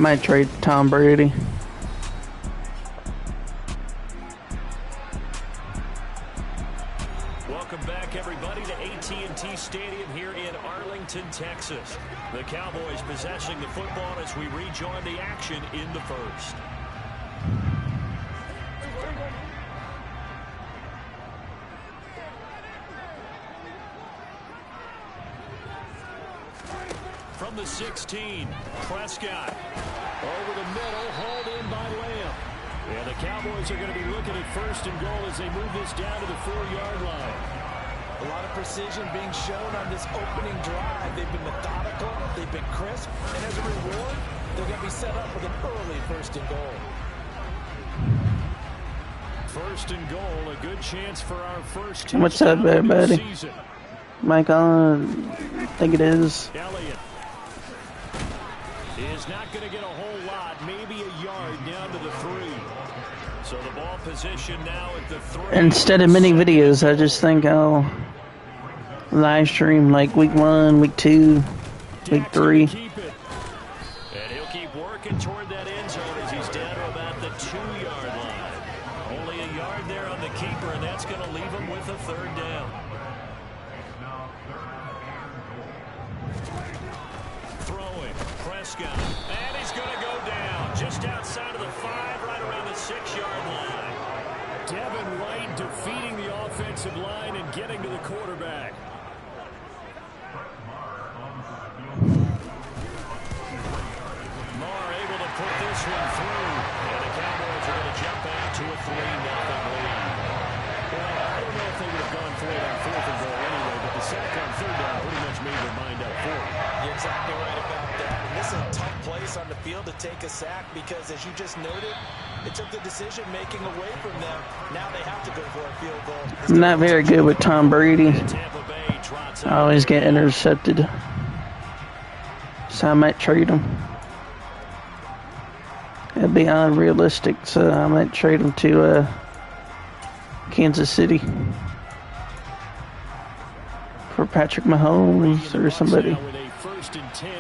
Might trade Tom Brady. Welcome back, everybody, to AT&T Stadium here in Arlington, Texas. The Cowboys possessing the football as we rejoin the action in the first. From the 16, Prescott. Over the middle, hauled in by Lamb. And the Cowboys are going to be looking at first and goal as they move this down to the 4-yard line. A lot of precision being shown on this opening drive. They've been methodical, they've been crisp, and as a reward, they're going to be set up with an early first and goal. First and goal, a good chance for our first touchdown. What's up, everybody? Mike on, I think it is. Elliott is not going to get a whole lot, maybe a yard down to the 3. So the ball position now at the 3. Instead of mini videos, I just think I'll live stream like week 1, week 2, week 3. And he'll keep working toward that end zone as he's down to about the 2-yard line. Only a yard there on the keeper, and that's going to leave him with a 3rd down. Throwing, Prescott, and he's going to go down just outside of the 5, right around the 6-yard line. Devin White defeating the offensive line and getting to the quarterback. Marr able to put this one through, and the Cowboys are going to jump back to a 3-0 lead. Well, I don't know if they would have gone for it on 4th and goal anyway, but the sack on 3rd down pretty much made their mind up for it. You're exactly right about that. And this is a tough place on the field to take a sack because, as you just noted, it took the decision-making away from them. Now they have to go for a field goal. I'm not very good with Tom Brady. I always get intercepted. So I might trade him. It'd be unrealistic, so I might trade him to Kansas City for Patrick Mahomes or somebody. With a 1st and 10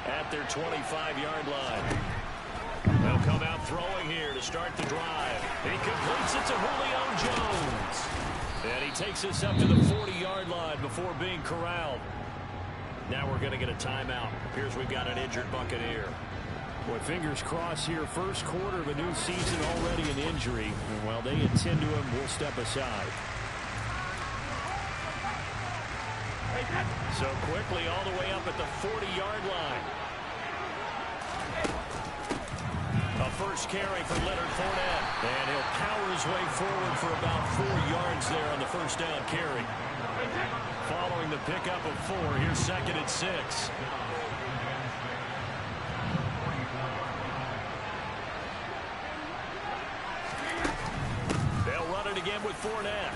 at their 25-yard line. They'll come out throwing here to start the drive. He completes it to Julio Jones. And he takes us up to the 40-yard line before being corralled. Now we're going to get a timeout. Here's we've got an injured Buccaneer. Boy, fingers crossed here. First quarter of a new season, already an injury. And while they attend to him, we'll step aside. So quickly all the way up at the 40-yard line. A first carry for Leonard Fournette. And he'll power his way forward for about 4 yards there on the first down carry. Following the pickup of 4, here's 2nd and 6. They'll run it again with Fournette.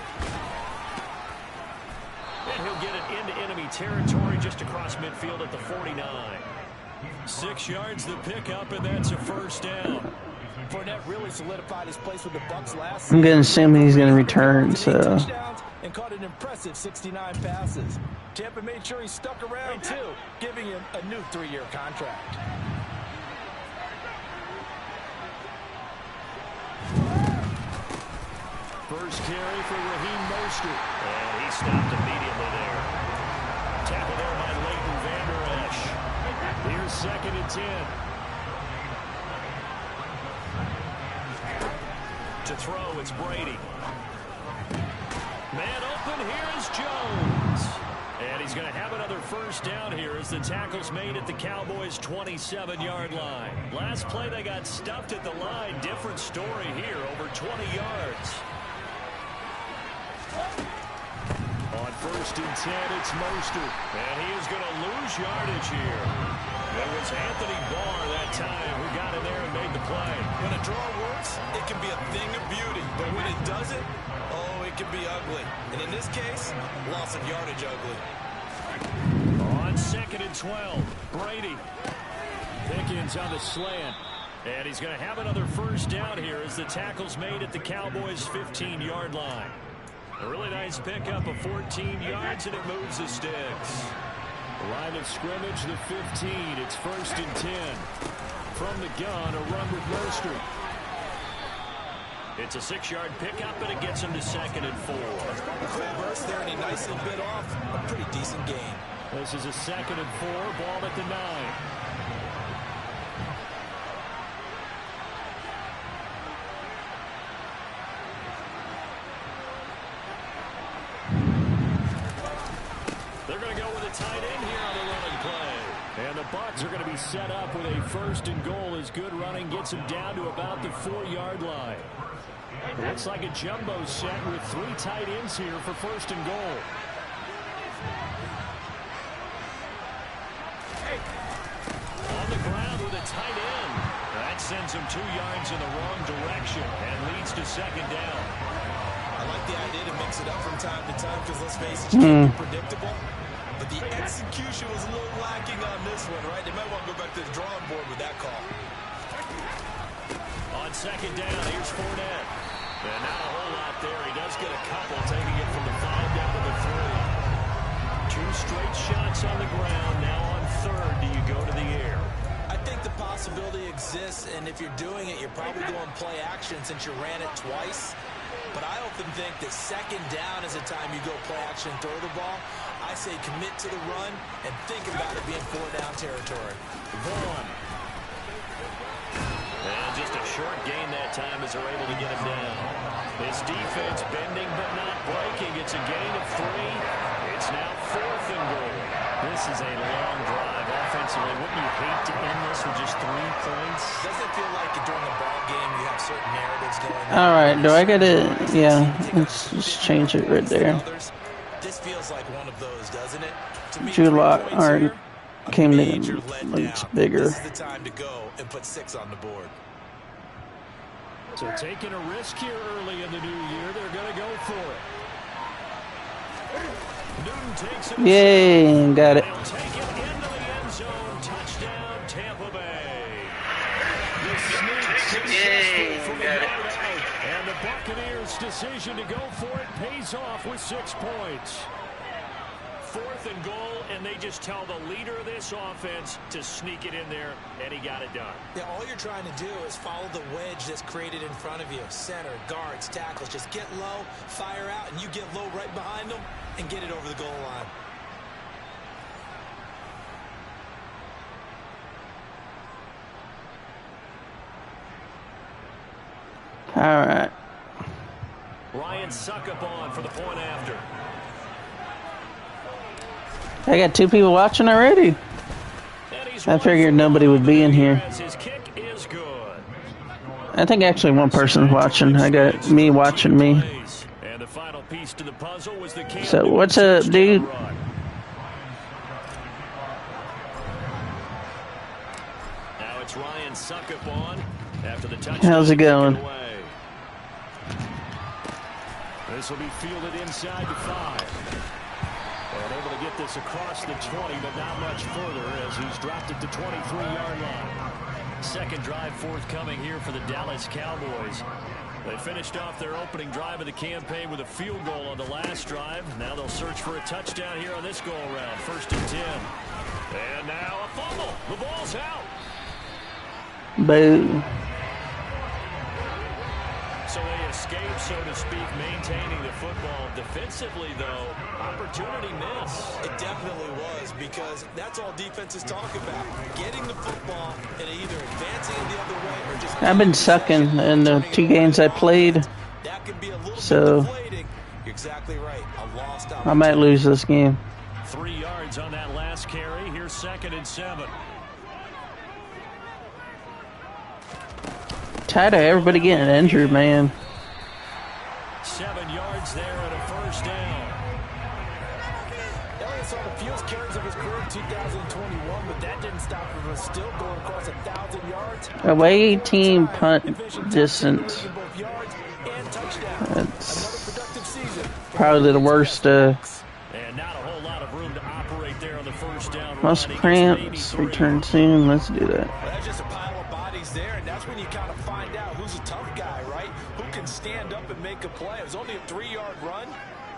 And he'll get it into enemy territory just across midfield at the 49. 6 yards the pickup, and that's a first down. Fournette really solidified his place with the Bucs last I'm going to assume he's going to return, so... And caught an impressive 69 passes. Tampa made sure he stuck around, too, giving him a new 3-year contract. First carry for Raheem Mostert. And he stopped immediately there. Tackle there by Leighton Vander Esch. Here's 2nd and 10. To throw, it's Brady. Man open, here is Jones. And he's going to have another first down here as the tackle's made at the Cowboys' 27-yard line. Last play, they got stuffed at the line. Different story here, over 20 yards. On 1st and 10, it's Mostert. And he is going to lose yardage here. It was Anthony Barr that time who got in there and made the play. When a draw works, it can be a thing of beauty. But when it doesn't, oh, it can be ugly. And in this case, loss of yardage ugly. On 2nd and 12, Brady. Pickens on the slant. And he's going to have another first down here as the tackle's made at the Cowboys' 15-yard line. A really nice pickup of 14 yards, and it moves the sticks. Line of scrimmage, the 15. It's 1st and 10. from the gun, a run with no streak. It's a 6-yard pickup, and it gets him to 2nd and 4. Full burst there, and he nicely bit off a pretty decent gain. This is a 2nd and 4, ball at the 9. They're going to go with a tight end here on the running play. And the Bucs are going to be set up with a 1st and goal as good running gets them down to about the 4-yard line. Looks like a jumbo set with 3 tight ends here for 1st and goal. On the ground with a tight end. That sends him 2 yards in the wrong direction and leads to 2nd down. I like the idea to mix it up from time to time because, let's face it, you can't be predictable. But the execution was a little lacking on this one, right? They might want to go back to the drawing board with that call. On 2nd down, here's Fournette. And not a whole lot there. He does get a couple, taking it from the 5 down to the 3. 2 straight shots on the ground. Now on 3rd, do you go to the air? I think the possibility exists, and if you're doing it, you're probably going play action since you ran it twice. But I often think that 2nd down is the time you go play action and throw the ball. I say commit to the run and think about it being 4-down territory. Vaughn. And just a short gain that time as they're able to get him down. This defense bending but not breaking. It's a gain of 3. It's now 4th and goal. This is a long drive offensively. Wouldn't you hate to end this with just 3 points? Doesn't it feel like during a ball game you have certain narratives going on? All right, do I get it? Yeah, let's just change it right there. This feels like one of those, doesn't it? To me, July came in, looks bigger. This is the time to go and put 6 on the board. So taking a risk here early in the new year, they're going to go for it. Newton takes it. Yay, got it. They'll take it into the end zone. Touchdown, Tampa Bay. Yay, got it. And the Buccaneers' decision to go for it pays off with 6 points. 4th and goal, and they just tell the leader of this offense to sneak it in there, and he got it done. Yeah, all you're trying to do is follow the wedge that's created in front of you. Center, guards, tackles. Just get low, fire out, and you get low right behind them and get it over the goal line. All right. Ryan Suckup on for the point after. I got 2 people watching already. I figured nobody would be in here. His kick is good. I think actually 1 person's watching. I got me watching me. And the final piece to the puzzle was the So what's up, dude? Now it's Ryan Suckup on after the touchdown. How's it going? This will be fielded inside the 5. And able to get this across the 20, but not much further as he's dropped it to 23-yard line. 2nd drive forthcoming here for the Dallas Cowboys. They finished off their opening drive of the campaign with a field goal on the last drive. Now they'll search for a touchdown here on this go-around. 1st and 10. And now a fumble. The ball's out. Boo. So they escape, so to speak, maintaining the football. Defensively, though, opportunity miss. It definitely was, because that's all defenses talk about. Getting the football and either advancing it the other way or just... I've been sucking in the 2 games I played. That can be a little So bit deflating. You're exactly right. A lost opportunity. I might lose this game. 3 yards on that last carry. Here's 2nd and 7. Tired of everybody getting injured, man. 7 yards there and a 1st down. Elliott saw the fewest carries of his career in 2021, but that didn't stop him from still going across 1,000 yards. Away team punt distance. That's probably the worst. And not a whole lot of room to operate there on the 1st down. Most cramps return soon. Let's do that. Well, that's just a pile of bodies there, and that's when you kind of find out who's a tough guy, right? Who can stand up and make a play. It was only a 3-yard run,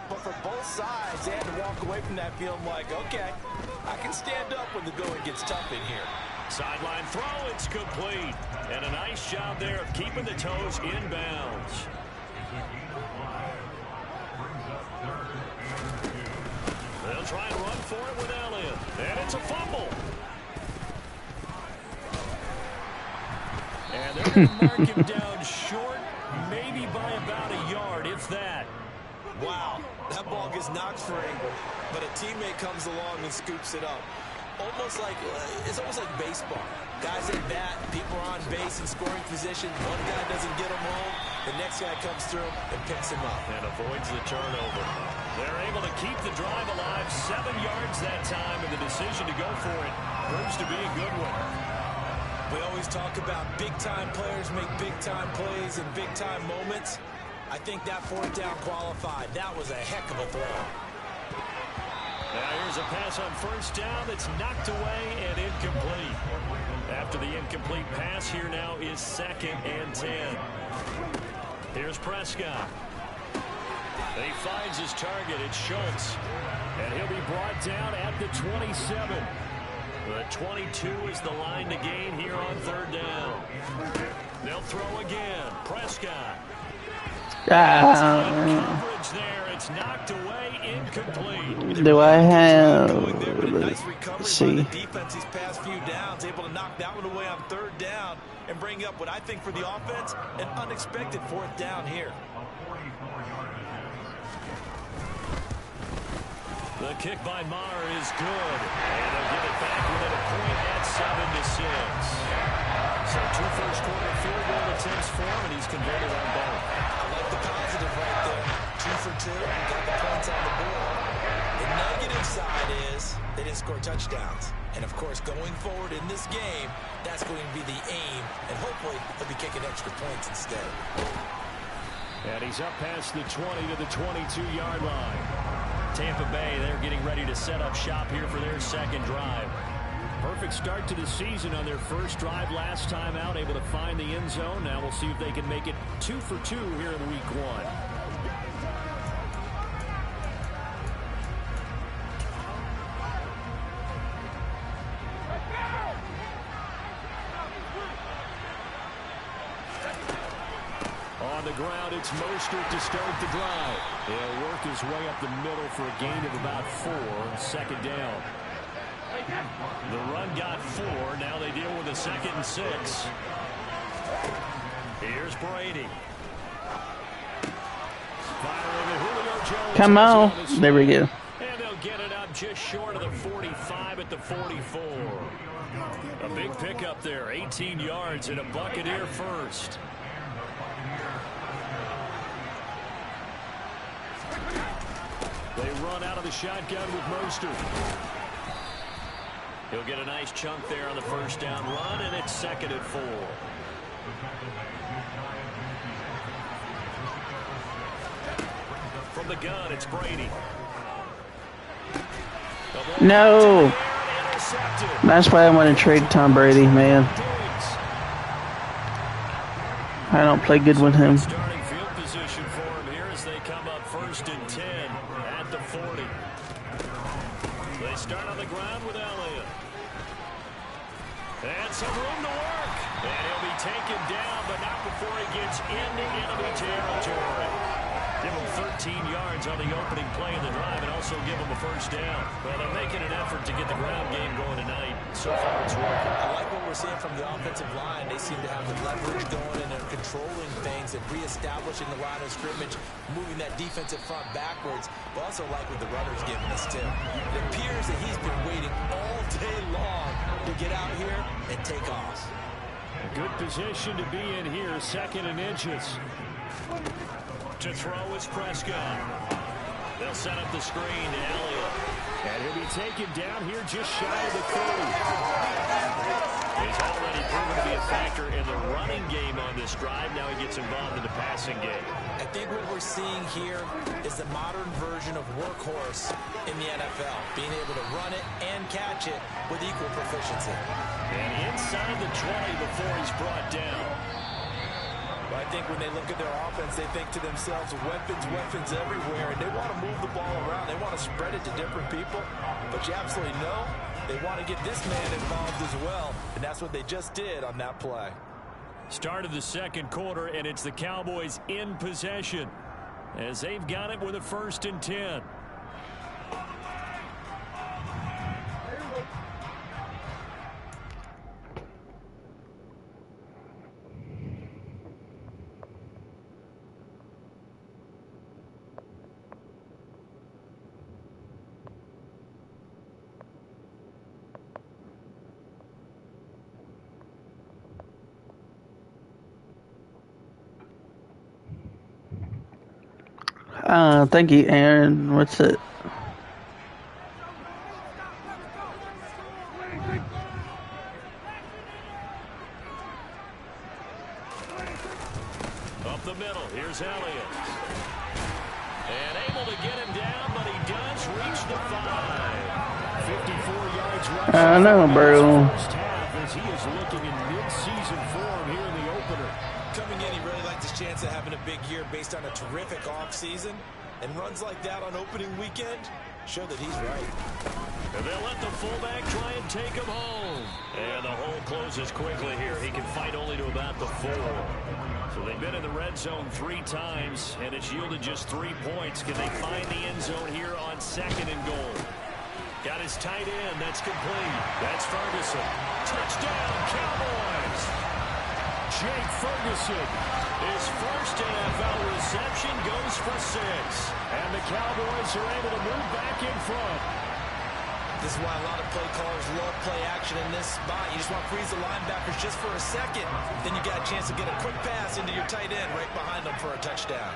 but for both sides, they had to walk away from that feeling like, okay, I can stand up when the going gets tough in here. Sideline throw, it's complete. And a nice job there of keeping the toes inbounds. They'll try and run for it with Elliott. And it's a fumble. And they're going to mark him down short, maybe by about a yard, if that. Wow, that ball gets knocked free, but a teammate comes along and scoops it up. It's almost like baseball. Guys at bat, people are on base in scoring position. One guy doesn't get him home. The next guy comes through and picks him up. And avoids the turnover. They're able to keep the drive alive. 7 yards that time, and the decision to go for it proves to be a good one. We always talk about big-time players make big-time plays in big-time moments. I think that 4th down qualified. That was a heck of a throw. Now here's a pass on 1st down that's knocked away and incomplete. After the incomplete pass, here now is 2nd and 10. Here's Prescott. He finds his target. It's Schultz. And he'll be brought down at the 27. The 22 is the line to gain here on 3rd down. They'll throw again. Prescott. Coverage there. It's knocked away, incomplete. Do I have? Let's see. The defense these past few downs, able to knock that one away on 3rd down and bring up what I think for the offense, an unexpected 4th down here. The kick by Maher is good. And they'll give it back within a point at 7-6. So 2 first-quarter field goal attempts for him, and he's converted on both. I like the positive right there. 2 for 2. Got the points on the board. The negative side is they didn't score touchdowns. And, of course, going forward in this game, that's going to be the aim. And hopefully they'll be kicking extra points instead. And he's up past the 20 to the 22-yard line. Tampa Bay, they're getting ready to set up shop here for their 2nd drive. Perfect start to the season on their 1st drive last time out, able to find the end zone. Now we'll see if they can make it 2 for 2 here in week 1. On the ground, it's Mostert to start the drive. He'll work his way up the middle for a gain of about 4. 2nd down. The run got 4. Now they deal with a 2nd and 6. Here's Brady. Firing the Julio Jones. Come on. There we go. And they'll get it up just short of the 45 at the 44. A big pickup there. 18 yards and a Buccaneer first. They run out of the shotgun with Mostert. He'll get a nice chunk there on the 1st down run, and it's 2nd and 4. From the gun, it's Brady. No. That's why I want to trade Tom Brady, man. I don't play good with him. Starting field position for him here as they come up 1st and 10 at the 40. They start on the ground with Elliott. And some room to work. And he'll be taken down, but not before he gets into enemy territory. Give him 13 yards on the opening play of the drive and also give him a 1st down. Well, they're making an effort to get the ground game going tonight. So far, it's working. I like what we're seeing from the offensive line. They seem to have the leverage going and they're controlling things and reestablishing the line of scrimmage, moving that defensive front backwards. But also like what the runner's giving us, too. It appears that he's been waiting all day long to get out here and take off. A good position to be in here, 2nd and inches. To throw is Prescott. They'll set up the screen to Elliott. And he'll be taken down here just shy of the 30. He's already proven to be a factor in the running game on this drive. Now he gets involved in the passing game. I think what we're seeing here is the modern version of workhorse in the NFL. Being able to run it and catch it with equal proficiency. And inside the 20 before he's brought down. Well, I think when they look at their offense, they think to themselves, weapons, weapons everywhere, and they want to move the ball around. They want to spread it to different people, but you absolutely know they want to get this man involved as well, and that's what they just did on that play. Start of the second quarter, and it's the Cowboys in possession as they've got it with a 1st and 10. Thank you, Aaron. What's it? Up the middle, here's Elliott. And able to get him down, but he does reach the 5. 54 yards rushing. I know, bro. First half as he is looking in mid-season form here in the opener. Coming in, he really liked his chance of having a big year based on a terrific offseason. And runs like that on opening weekend show that he's right. And they'll let the fullback try and take him home. And the hole closes quickly here. He can fight only to about the 4. So they've been in the red zone 3 times, and it's yielded just 3 points. Can they find the end zone here on 2nd and goal? Got his tight end. That's complete. That's Ferguson. Touchdown, Cowboys. Jake Ferguson. His first NFL reception goes for 6. And the Cowboys are able to move back in front. This is why a lot of play callers love play action in this spot. You just want to freeze the linebackers just for a second. Then you got a chance to get a quick pass into your tight end right behind them for a touchdown.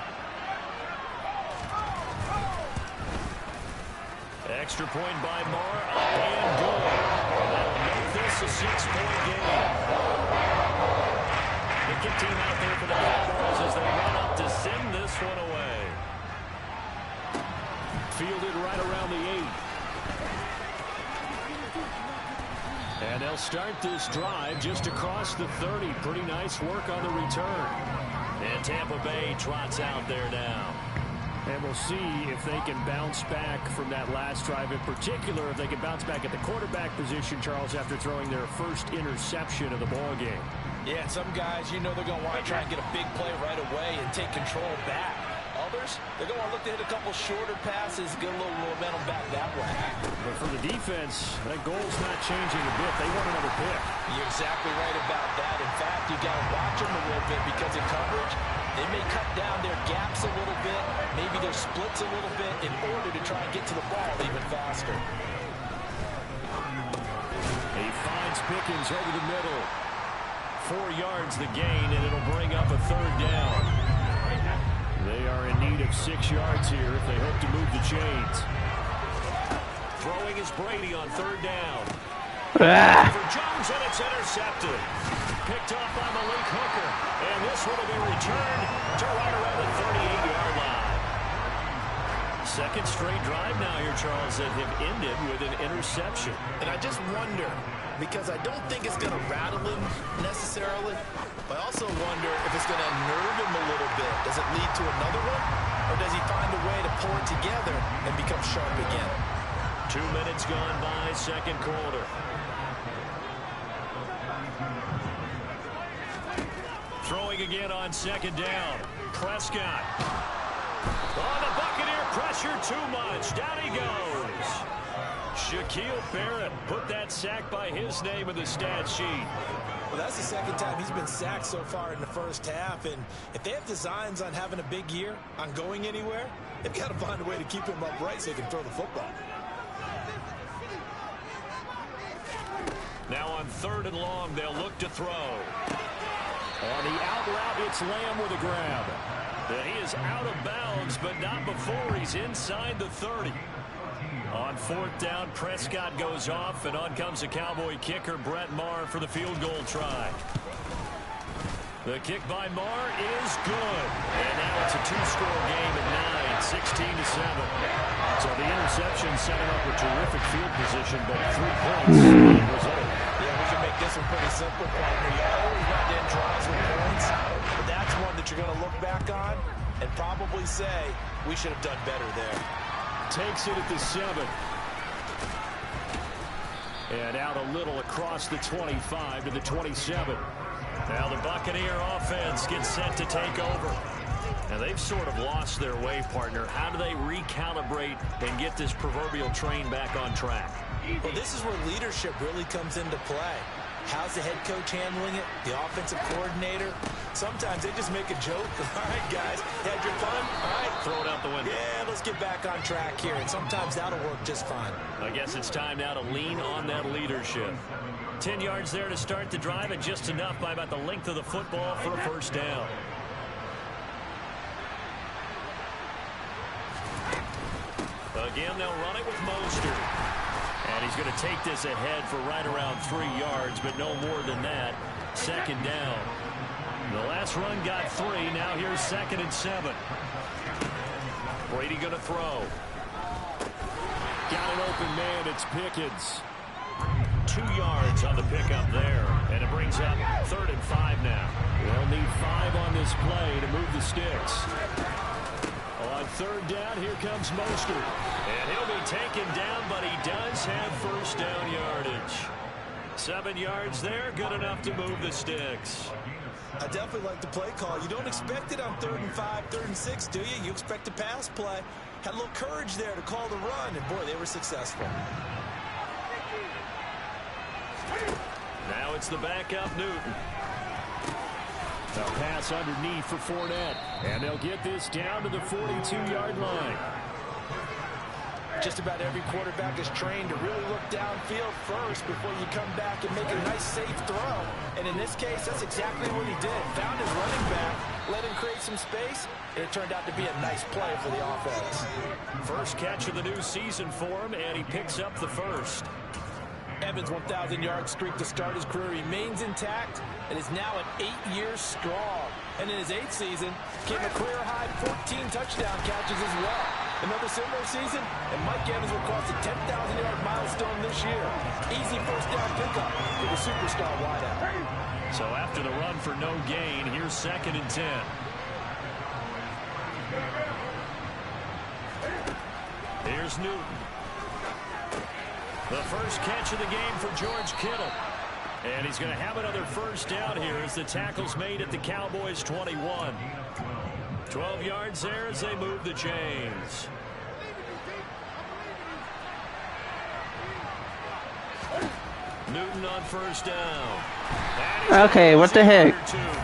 Extra point by Marr. Up and good. That'll make this a 6-point game. The kick team out there for the Cowboys as they run up to send this one away. Fielded right around the 8. And they'll start this drive just across the 30. Pretty nice work on the return. And Tampa Bay trots out there now. And we'll see if they can bounce back from that last drive. In particular, if they can bounce back at the quarterback position, Charles, after throwing their first interception of the ball game. Yeah, and some guys, you know they're going to want to try and get a big play right away and take control back. Others, they're going to look to hit a couple shorter passes, get a little momentum back that way. But for the defense, that goal's not changing a bit. They want another pick. You're exactly right about that. In fact, you got to watch them a little bit because in coverage, they may cut down their gaps a little bit, maybe their splits a little bit in order to try and get to the ball even faster. He finds Pickens over the middle. 4 yards the gain, and it'll bring up a 3rd down. They are in need of 6 yards here if they hope to move the chains. Throwing is Brady on 3rd down. For Jones, and it's intercepted. Picked off by Malik Hooker. And this one will be returned to right around the 38-yard line. Second straight drive now here, Charles, that have ended with an interception. And I just wonder, because I don't think it's going to rattle him necessarily, but I also wonder if it's going to unnerve him a little bit. Does it lead to another one? Or does he find a way to pull it together and become sharp again? 2 minutes gone by, second quarter. Throwing again on 2nd down. Prescott. Oh, the Buccaneer pressure too much. Down he goes. Shaquille Barrett put that sack by his name in the stat sheet. Well, that's the 2nd time he's been sacked so far in the first half. And if they have designs on having a big year, on going anywhere, they've got to find a way to keep him upright so he can throw the football. Now on 3rd and long, they'll look to throw. On the out route, it's Lamb with a grab. He is out of bounds, but not before he's inside the 30. On 4th down, Prescott goes off, and on comes the Cowboy kicker, Brett Maher, for the field goal try. The kick by Maher is good. And now it's a 2-score game at 9, 16-7. So the interception setting up a terrific field position, but 3 points in the result. Yeah, we can make this one pretty simple, partner. You always want to end drives with points, but that's one that you're going to look back on and probably say, we should have done better there. Takes it at the 7. And out a little across the 25 to the 27. Now the Buccaneer offense gets set to take over. Now they've sort of lost their way, partner. How do they recalibrate and get this proverbial train back on track? Well, this is where leadership really comes into play. How's the head coach handling it? The offensive coordinator? Sometimes they just make a joke. All right, guys, had your fun? All right. Throw it out the window. Yeah, let's get back on track here. And sometimes that'll work just fine. I guess it's time now to lean on that leadership. 10 yards there to start the drive, and just enough by about the length of the football for a first down. Again, they'll run it with Mostert. And he's going to take this ahead for right around 3 yards, but no more than that. Second down. The last run got 3. Now here's 2nd and 7. Brady going to throw. Got an open man. It's Pickens. 2 yards on the pickup there. And it brings up 3rd and 5 now. They'll need 5 on this play to move the sticks. On 3rd down, here comes Mostert. And he'll be taken down, but he does have first down yardage. 7 yards there, good enough to move the sticks. I definitely like the play call. You don't expect it on 3rd and 5, 3rd and 6, do you? You expect a pass play. Had a little courage there to call the run, and boy, they were successful. Now it's the backup Newton. A pass underneath for Fournette. And they'll get this down to the 42-yard line. Just about every quarterback is trained to really look downfield first before you come back and make a nice, safe throw. And in this case, that's exactly what he did. Found his running back, let him create some space, and it turned out to be a nice play for the offense. First catch of the new season for him, and he picks up the first. Evans' 1,000-yard streak to start his career remains intact and is now at 8 years strong. And in his 8th season, came a career-high 14 touchdown catches as well. Another similar season, and Mike Evans will cross the 10,000-yard milestone this year. Easy first down pickup for the superstar wideout. So after the run for no gain, here's 2nd and 10. Here's Newton. The first catch of the game for George Kittle. And he's going to have another first down here as the tackle's made at the Cowboys 21. 12 yards there as they move the chains. Newton on first down. Okay, what the heck?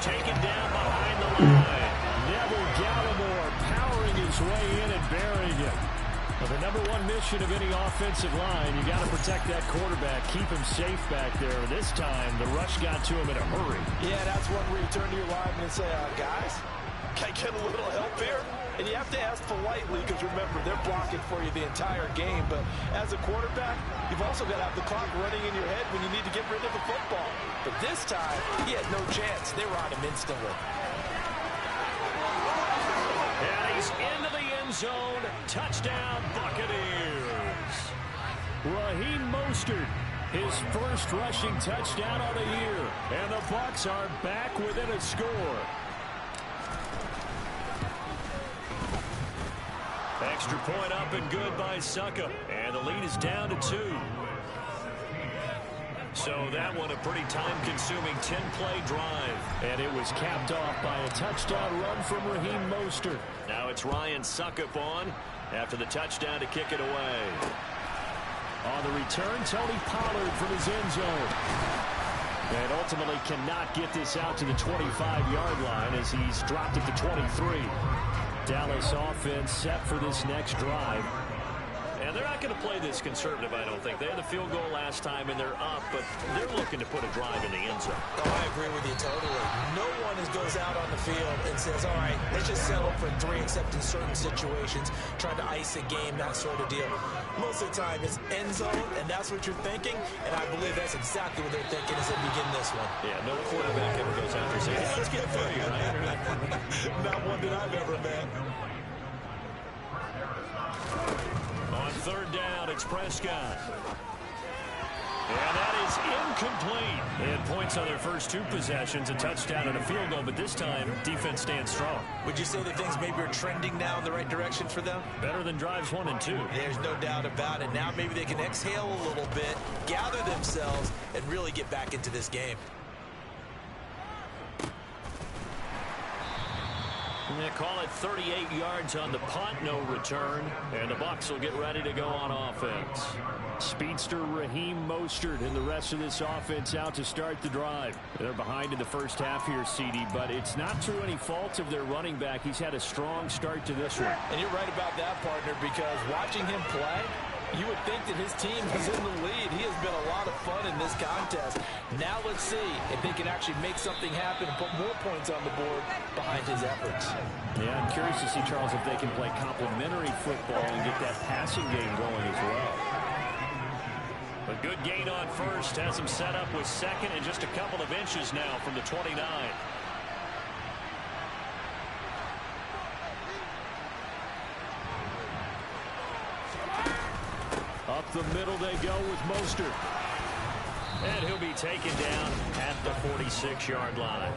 Taken down behind the line. Neville Gallimore powering his way in and burying him. Well, the number one mission of any offensive line, you got to protect that quarterback, keep him safe back there. This time, the rush got to him in a hurry. Yeah, that's one where you turn to your lineman and say, guys, can I get a little help here? And you have to ask politely because, remember, they're blocking for you the entire game. But as a quarterback, you've also got to have the clock running in your head when you need to get rid of the football. But this time, he had no chance. They were on him instantly. And he's into the end zone. Touchdown, Buccaneers. Raheem Mostert, his first rushing touchdown of the year. And the Bucs are back within a score. Extra point up and good by Succa. And the lead is down to 2. So that one a pretty time-consuming 10-play drive. And it was capped off by a touchdown run from Raheem Mostert. Now it's Ryan Suckup on after the touchdown to kick it away. On the return, Tony Pollard from his end zone. And ultimately cannot get this out to the 25-yard line as he's dropped it to 23. Dallas offense set for this next drive. And they're not going to play this conservative, I don't think. They had the field goal last time, and they're up, but they're looking to put a drive in the end zone. Oh, I agree with you totally. No one goes out on the field and says, all right, let's just settle for 3, except in certain situations, trying to ice a game, that sort of deal. Most of the time, it's end zone, and that's what you're thinking, and I believe that's exactly what they're thinking as they begin this one. Yeah, no quarterback ever goes out there saying, hey, let's get a footy, right? Not one that I've ever met. On 3rd down, it's Prescott. And that is incomplete. They had points on their first 2 possessions, a touchdown and a field goal, but this time, defense stands strong. Would you say that things maybe are trending now in the right direction for them? Better than drives 1 and 2. There's no doubt about it. Now maybe they can exhale a little bit, gather themselves, and really get back into this game. They call it 38 yards on the punt, no return, and the Bucs will get ready to go on offense. Speedster Raheem Mostert and the rest of this offense out to start the drive. They're behind in the first half here, CD, but it's not through any fault of their running back. He's had a strong start to this one. And you're right about that, partner, because watching him play, you would think that his team is in the lead. He has been a lot of fun in this contest. Now let's see if they can actually make something happen and put more points on the board behind his efforts. Yeah, I'm curious to see, Charles, if they can play complementary football and get that passing game going as well. A good gain on first has him set up with second and just a couple of inches now from the 29. Up the middle they go with Mostert. And he'll be taken down at the 46-yard line.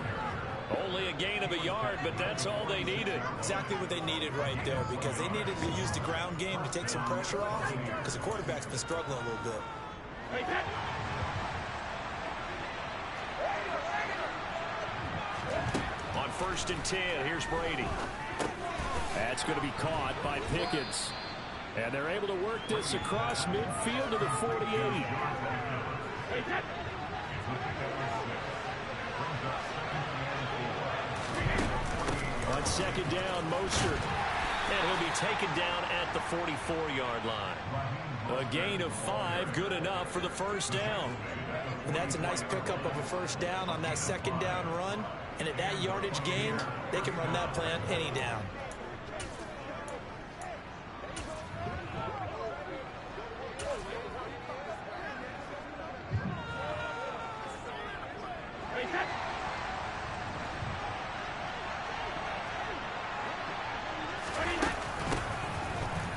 Only a gain of a yard, but that's all they needed. Exactly what they needed right there, because they needed to use the ground game to take some pressure off, because the quarterback's been struggling a little bit. On 1st and 10, here's Brady. That's going to be caught by Pickens. And they're able to work this across midfield to the 48. On 2nd down, Mostert. And he'll be taken down at the 44-yard line. A gain of 5, good enough for the first down. And that's a nice pickup of a first down on that 2nd down run. And at that yardage gained, they can run that plan any down.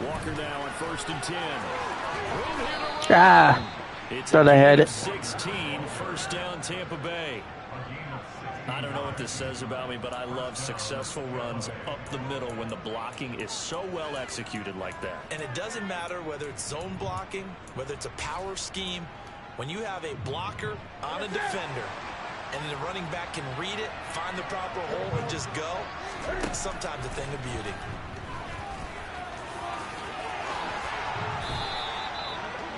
Walker now on 1st and 10. Thought I had it. 16, first down Tampa Bay. I don't know what this says about me, but I love successful runs up the middle when the blocking is so well executed like that. And it doesn't matter whether it's zone blocking, whether it's a power scheme. When you have a blocker on a defender and the running back can read it, find the proper hole, and just go, it's sometimes a thing of beauty.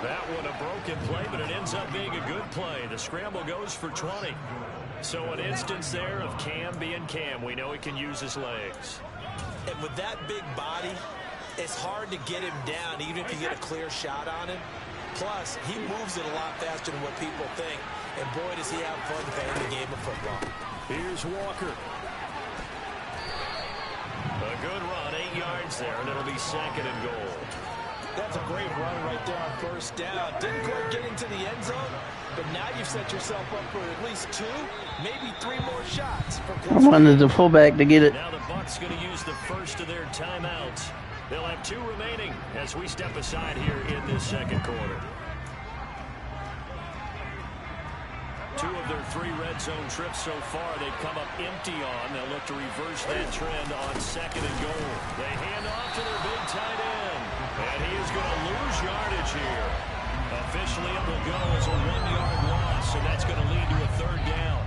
That one a broken play, but it ends up being a good play. The scramble goes for 20. So an instance there of Cam being Cam. We know he can use his legs. And with that big body, it's hard to get him down even if you get a clear shot on him. Plus, he moves it a lot faster than what people think. And boy, does he have fun playing the game of football. Here's Walker. A good run, 8 yards there, and it'll be 2nd and goal. That's a great run right there on first down. Didn't quite get into the end zone, but now you've set yourself up for at least 2, maybe 3 more shots. I wanted the fullback to get it. Now the Bucs going to use the first of their timeouts. They'll have 2 remaining as we step aside here in this 2nd quarter. 2 of their 3 red zone trips so far they've come up empty on. They'll look to reverse that trend on 2nd and goal. They hand off to their big tight end. And he is going to lose yardage here. Officially, it will go as a 1-yard loss, and that's going to lead to a 3rd down.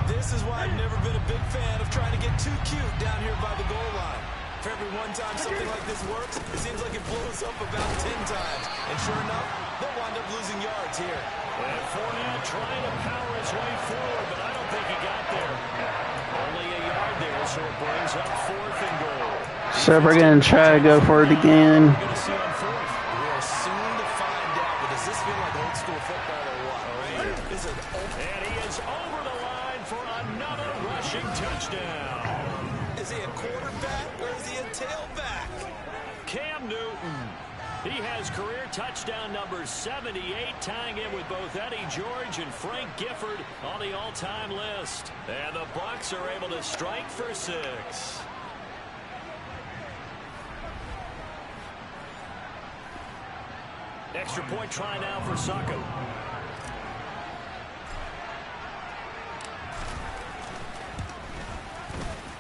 This is why I've never been a big fan of trying to get too cute down here by the goal line. For every one time something like this works, it seems like it blows up about 10 times. And sure enough, they'll wind up losing yards here. And Fournette trying to power his way forward, but I don't think he got there. Only a yard there, so it brings up 4th and goal. So we're going to try to go for it again. We're going to see on 4th. We're soon to find out, but does this feel like old school football or what? Is it and he is over the line for another rushing touchdown. Is he a quarterback or is he a tailback? Cam Newton. He has career touchdown number 78, tying in with both Eddie George and Frank Gifford on the all-time list. And the Bucs are able to strike for 6. Extra point try now for Sacco.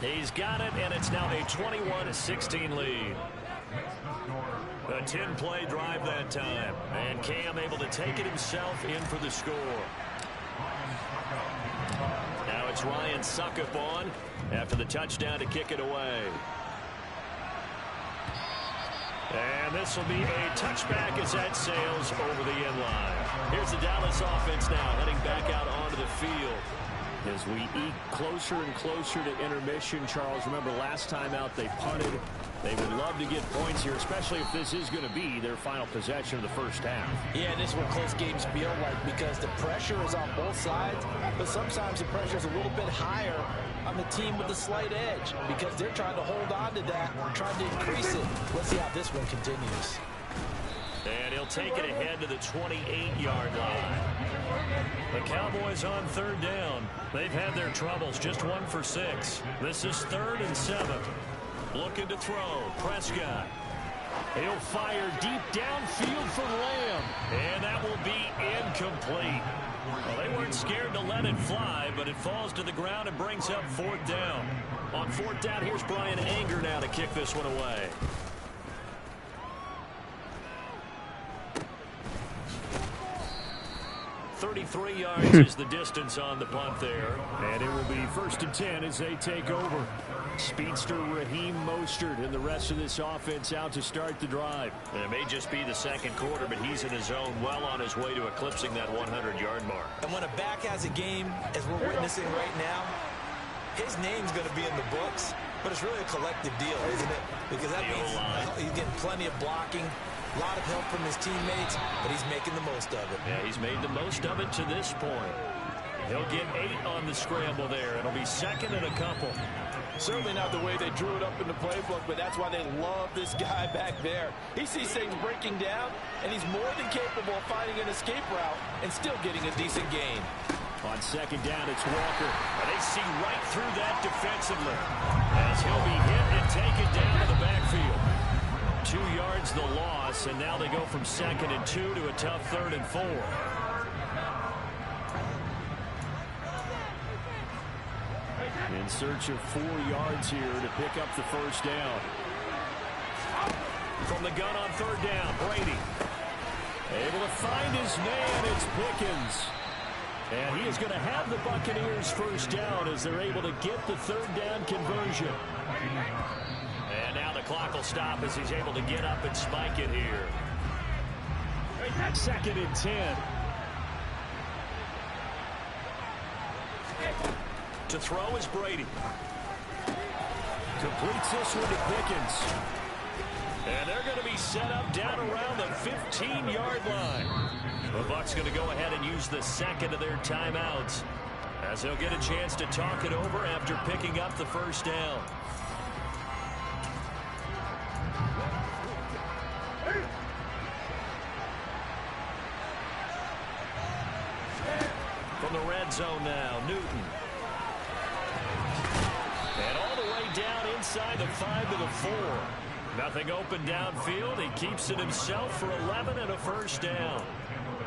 He's got it, and it's now a 21-16 lead. A 10-play drive that time. And Cam able to take it himself in for the score. Now it's Ryan Suckup on after the touchdown to kick it away. And this will be a touchback as that sails over the end line. Here's the Dallas offense now heading back out onto the field. As we eke closer and closer to intermission, Charles, remember last time out they punted. They would love to get points here, especially if this is going to be their final possession of the first half. Yeah, this is what close games feel like because the pressure is on both sides, but sometimes the pressure is a little bit higher on the team with the slight edge because they're trying to hold on to that, trying to increase it. Let's see how this one continues. And he'll take it ahead to the 28-yard line. The Cowboys on third down. They've had their troubles, just 1 for 6. This is 3rd and 7. Looking to throw. Prescott. He'll fire deep downfield for Lamb. And that will be incomplete. Well, they weren't scared to let it fly, but it falls to the ground and brings up 4th down. On 4th down, here's Brian Anger now to kick this one away. 33 yards is the distance on the punt there. And it will be 1st and 10 as they take over. Speedster Raheem Mostert and the rest of this offense out to start the drive. And it may just be the second quarter, but he's in his zone, well on his way to eclipsing that 100-yard mark. And when a back has a game, as we're witnessing right now, his name's going to be in the books, but it's really a collective deal, isn't it? Because that means he's getting plenty of blocking, a lot of help from his teammates, but he's making the most of it. Yeah, he's made the most of it to this point. He'll get 8 on the scramble there. It'll be 2nd and a couple. Certainly not the way they drew it up in the playbook, but that's why they love this guy back there. He sees things breaking down, and he's more than capable of finding an escape route and still getting a decent gain. On 2nd down, it's Walker. And they see right through that defensively as he'll be hit and taken down to the backfield. 2 yards the loss, and now they go from 2nd and 2 to a tough 3rd and 4. In search of 4 yards here to pick up the 1st down. From the gun on 3rd down, Brady. Able to find his man, it's Pickens. And he is going to have the Buccaneers 1st down as they're able to get the 3rd down conversion. And now the clock will stop as he's able to get up and spike it here. 2nd and 10. To throw is Brady. Completes this one to Pickens. And they're going to be set up down around the 15-yard line. The Bucs going to go ahead and use the 2nd of their timeouts as they'll get a chance to talk it over after picking up the 1st down. From the red zone now, Newton. And all the way down inside the 5 to the 4. Nothing open downfield. He keeps it himself for 11 and a 1st down.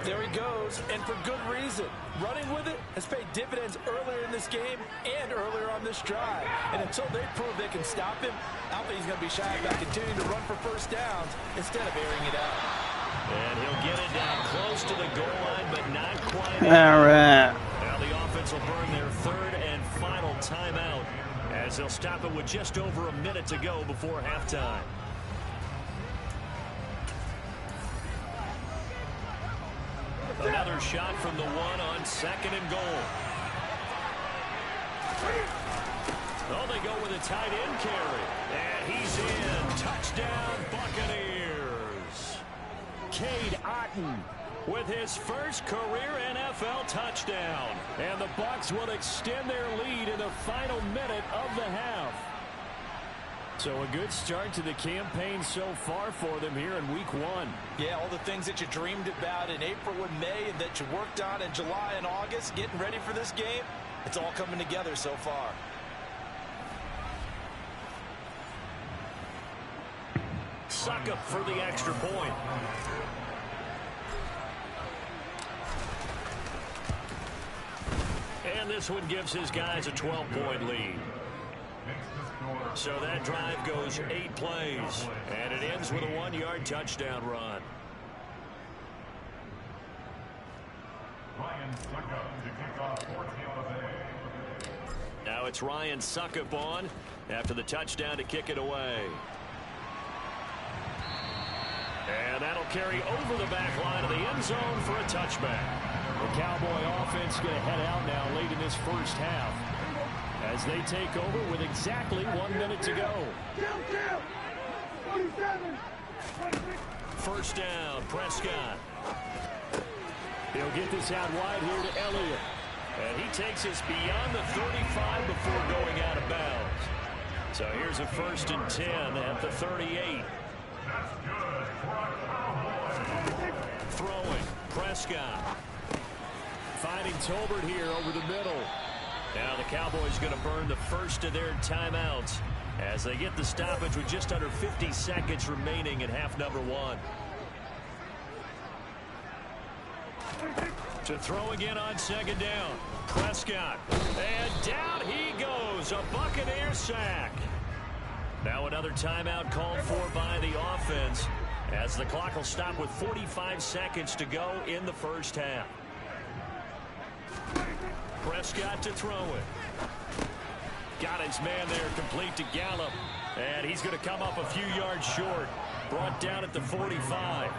There he goes, and for good reason. Running with it has paid dividends earlier in this game and earlier on this drive. And until they prove they can stop him, I don't think he's going to be shy about continuing to run for 1st downs instead of airing it out. And he'll get it down close to the goal line, but not quite. All right. Now the offense will burn their 3rd and final timeout as they'll stop it with just over a minute to go before halftime. Another shot from the 1 on 2nd and goal. Oh, they go with a tight end carry. And he's in. Touchdown, Buccaneers. Cade Otton with his first career NFL touchdown. And the Bucs will extend their lead in the final minute of the half. So a good start to the campaign so far for them here in week 1. Yeah, all the things that you dreamed about in April and May and that you worked on in July and August, getting ready for this game, it's all coming together so far. Suckup for the extra point. And this one gives his guys a 12-point lead. So that drive goes 8 plays, and it ends with a 1-yard touchdown run. Now it's Ryan Suckup on after the touchdown to kick it away. And that'll carry over the back line of the end zone for a touchback. The Cowboy offense going to head out now late in this first half as they take over with exactly 1 minute to go. First down, Prescott. He'll get this out wide here to Elliott. And he takes us beyond the 35 before going out of bounds. So here's a 1st and 10 at the 38. Throwing, Prescott. Finding Tolbert here over the middle. Now the Cowboys going to burn the first of their timeouts as they get the stoppage with just under 50 seconds remaining in half number 1. To throw again on 2nd down. Prescott. And down he goes. A Buccaneer sack. Now another timeout called for by the offense as the clock will stop with 45 seconds to go in the first half. Prescott to throw it. Got his man there complete to Gallup. And he's going to come up a few yards short. Brought down at the 45.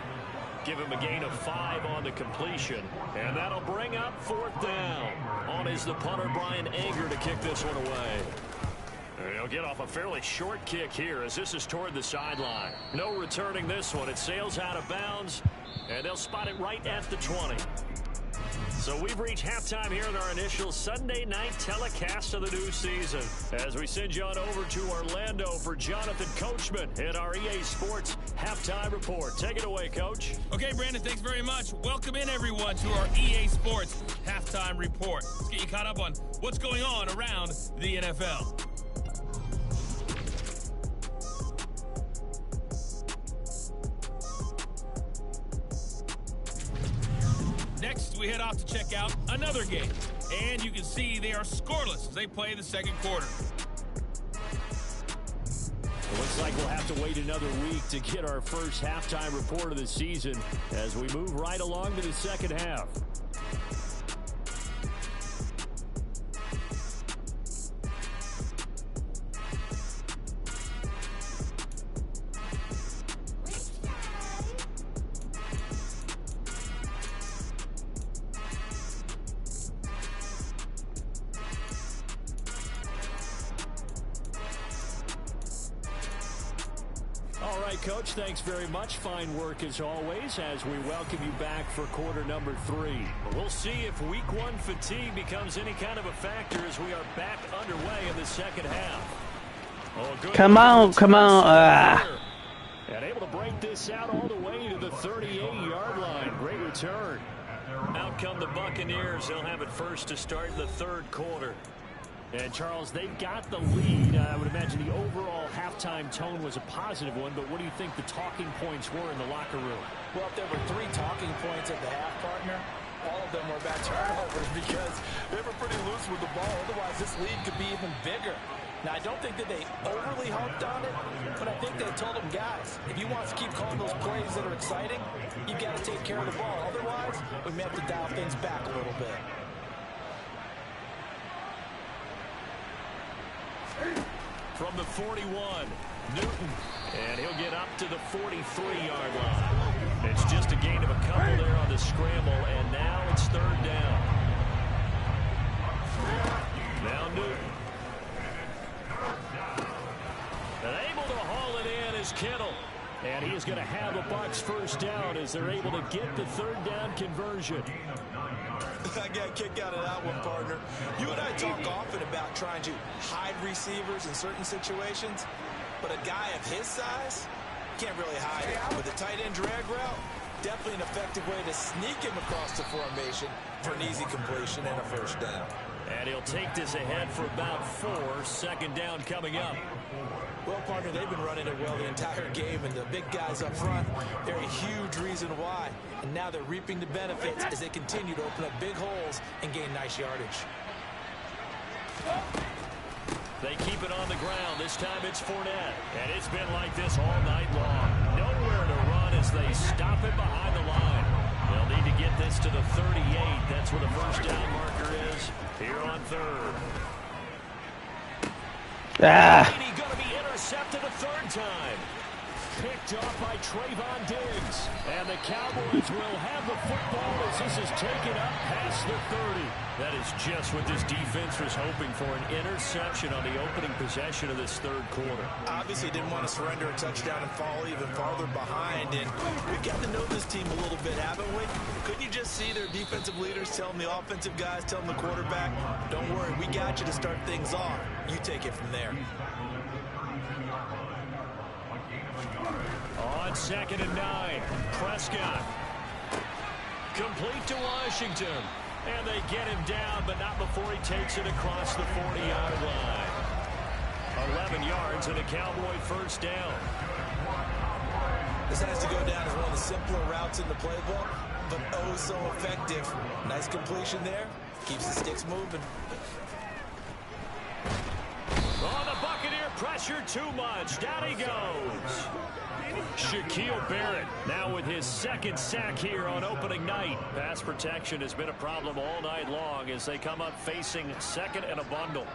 Give him a gain of 5 on the completion. And that'll bring up 4th down. On is the punter, Brian Anger, to kick this one away. And he'll get off a fairly short kick here as this is toward the sideline. No returning this one. It sails out of bounds, and they'll spot it right at the 20. So we've reached halftime here in our initial Sunday night telecast of the new season as we send you on over to Orlando for Jonathan Coachman in our EA Sports Halftime Report. Take it away, Coach. Okay, Brandon, thanks very much. Welcome in, everyone, to our EA Sports Halftime Report. Let's get you caught up on what's going on around the NFL. Next, we head off to check out another game. And you can see they are scoreless as they play the second quarter. It looks like we'll have to wait another week to get our first halftime report of the season as we move right along to the second half. Coach, thanks very much. Fine work as always as we welcome you back for quarter number 3. We'll see if week 1 fatigue becomes any kind of a factor as we are back underway in the second half. Oh, good. Come on. And able to break this out all the way to the 38-yard line. Great return. Out come the Buccaneers. They'll have it first to start in the third quarter. And, Charles, they've got the lead. I would imagine the overall halftime tone was a positive one, but what do you think the talking points were in the locker room? Well, if there were 3 talking points at the half, partner, all of them were about turnovers because they were pretty loose with the ball. Otherwise, this lead could be even bigger. Now, I don't think that they overly harped on it, but I think they told them, guys, if you want us to keep calling those plays that are exciting, you've got to take care of the ball. Otherwise, we may have to dial things back a little bit. From the 41, Newton, and he'll get up to the 43-yard line. It's just a gain of a couple there on the scramble, and now it's 3rd down. Now Newton. And able to haul it in is Kittle. And he is going to have a Bucs first down as they're able to get the 3rd down conversion. I got a kick out of that one, partner. You and I talk often about trying to hide receivers in certain situations, but a guy of his size can't really hide it. With a tight end drag route, definitely an effective way to sneak him across the formation for an easy completion and a first down. And he'll take this ahead for about 4. 2nd down coming up. Well, partner, they've been running it well the entire game, and the big guys up front, they're a huge reason why. And now they're reaping the benefits as they continue to open up big holes and gain nice yardage. They keep it on the ground. This time it's Fournette. And it's been like this all night long. Nowhere to run as they stop it behind the line. They'll need to get this to the 38. That's where the first down marker is here on third. Ah. Going to be intercepted a third time. Picked off by Trayvon Diggs. And the Cowboys will have the football as this is taken up past the 30. That is just what this defense was hoping for, an interception on the opening possession of this third quarter. Obviously didn't want to surrender a touchdown and fall even farther behind. And we've got to know this team a little bit, haven't we? Couldn't you just see their defensive leaders telling the offensive guys, telling the quarterback, don't worry, we got you to start things off. You take it from there. On 2nd and 9, Prescott. Complete to Washington. And they get him down, but not before he takes it across the 40-yard line. 11 yards and a Cowboy first down. This has to go down as one of the simpler routes in the playbook, but oh so effective. Nice completion there. Keeps the sticks moving. Oh, the Buccaneer pressure too much. Down he goes. Shaquille Barrett now with his second sack here on opening night. Pass protection has been a problem all night long as they come up facing second and a bundle.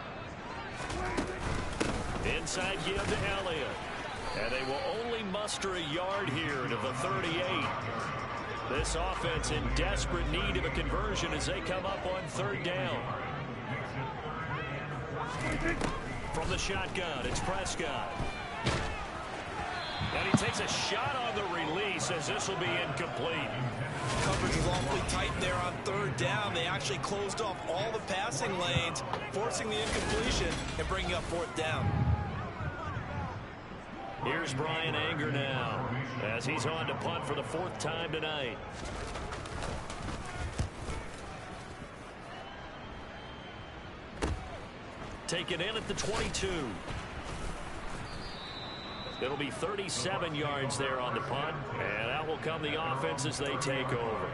Inside give to Elliott. And they will only muster a yard here to the 38. This offense in desperate need of a conversion as they come up on third down. From the shotgun, it's Prescott. And he takes a shot on the release as this will be incomplete. Coverage is awfully tight there on third down. They actually closed off all the passing lanes, forcing the incompletion and bringing up fourth down. Here's Brian Anger now as he's on to punt for the fourth time tonight. Taken in at the 22. It'll be 37 yards there on the punt, and out will come the offense as they take over.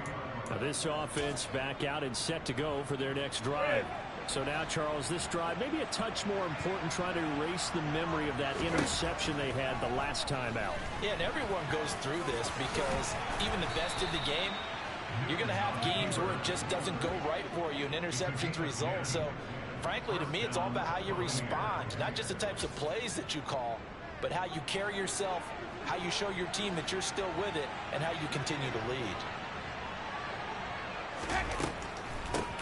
Now this offense back out and set to go for their next drive. So now, Charles, this drive maybe a touch more important, trying to erase the memory of that interception they had the last time out. Yeah, and everyone goes through this because even the best of the game, you're going to have games where it just doesn't go right for you, and interceptions result. So, frankly, to me, it's all about how you respond, not just the types of plays that you call, but how you carry yourself, how you show your team that you're still with it, and how you continue to lead.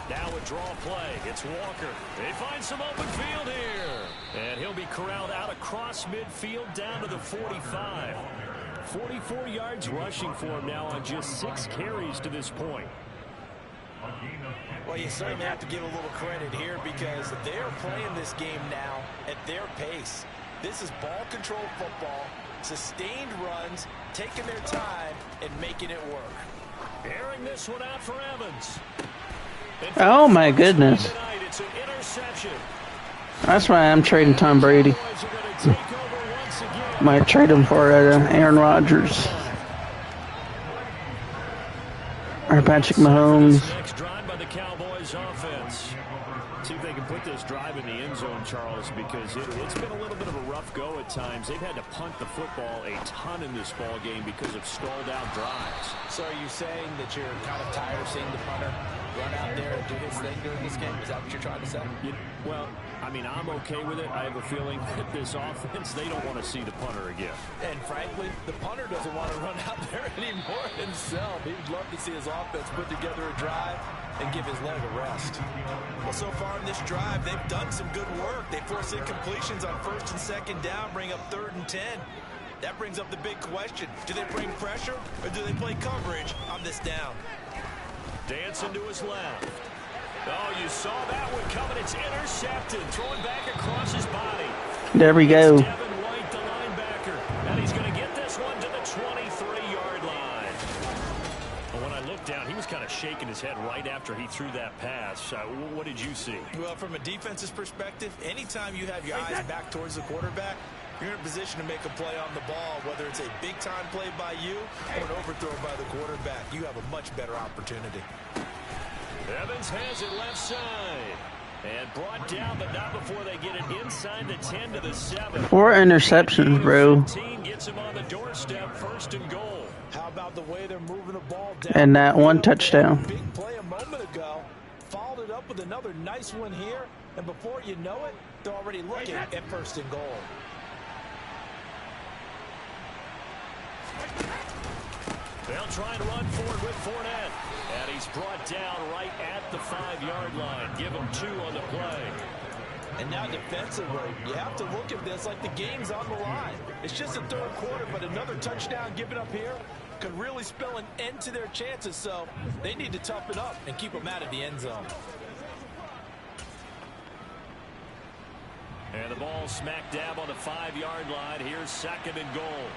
Now a draw play. It's Walker. They find some open field here. And he'll be corralled out across midfield down to the 45. 44 yards rushing for him now on just 6 carries to this point. Well, you certainly have to give a little credit here because they're playing this game now at their pace. This is ball control football, sustained runs, taking their time, and making it work. Airing this one out for Evans. Oh my goodness. It's an interception. That's why I'm trading Tom Brady. Might trade him for Aaron Rodgers. Or Patrick Mahomes. Next drive by the Cowboys offense. See if they can put this drive in the end zone, Charles, because it's been a little bit of a rough go at times. They've had to punt the football a ton in this ball game because of stalled out drives. So are you saying that you're kind of tired of seeing the punter run out there and do his thing during this game? Is that what you're trying to say? Well, I mean, I'm okay with it. I have a feeling that this offense, they don't want to see the punter again. And frankly, the punter doesn't want to run out there anymore himself. He'd love to see his offense put together a drive and give his leg a rest. Well, so far in this drive, they've done some good work. They force incompletions on first and second down, bring up 3rd and 10. That brings up the big question. Do they bring pressure or do they play coverage on this down? Dancing to his left. Oh, you saw that one coming. It's intercepted. Throwing back across his body. There we go. It's Devin White, the linebacker. And he's going to get this one to the 23-yard line. And when I looked down, he was kind of shaking his head right after he threw that pass. What did you see? Well, from a defense's perspective, anytime you have your eyes back towards the quarterback, you're in a position to make a play on the ball, whether it's a big-time play by you or an overthrow by the quarterback. You have a much better opportunity. Evans has it left side. And brought down, but not before they get it inside the 10 to the 7. 4 interceptions, bro. 15 gets him on the doorstep, 1st and goal. How about the way they're moving the ball down? And that 1 touchdown. Big play a moment ago. Followed it up with another nice one here. And before you know it, they're already looking at 1st and goal. They'll try and run forward with Fournette. And he's brought down right at the 5-yard line. Give him 2 on the play. And now defensively, you have to look at this like the game's on the line. It's just a 3rd quarter, but another touchdown given up here could really spell an end to their chances. So they need to toughen up and keep them out of the end zone. And the ball smack dab on the 5-yard line. Here's 2nd and goal.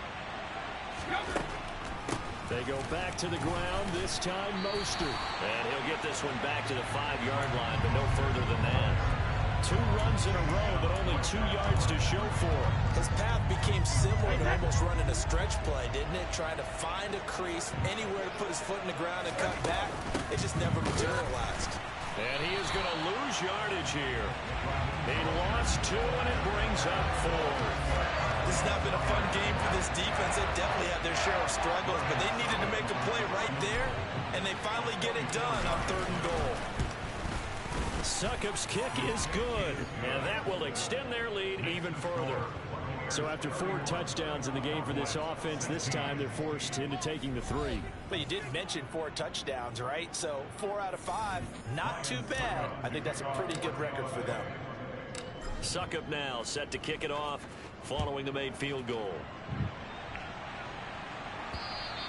They go back to the ground, this time Mostert. And he'll get this one back to the 5-yard line, but no further than that. 2 runs in a row, but only 2 yards to show for him. His path became similar to almost running a stretch play, didn't it? Trying to find a crease, anywhere to put his foot in the ground and cut back. It just never materialized. And he is going to lose yardage here. He lost 2, and it brings up 4. This has not been a fun game for this defense. They definitely had their share of struggles, but they needed to make a play right there, and they finally get it done on 3rd and goal. Succop's kick is good, and that will extend their lead even further. So after 4 touchdowns in the game for this offense, this time they're forced into taking the 3. But you did mention 4 touchdowns, right? So 4 out of 5, not too bad. I think that's a pretty good record for them. Succop now set to kick it off following the made field goal.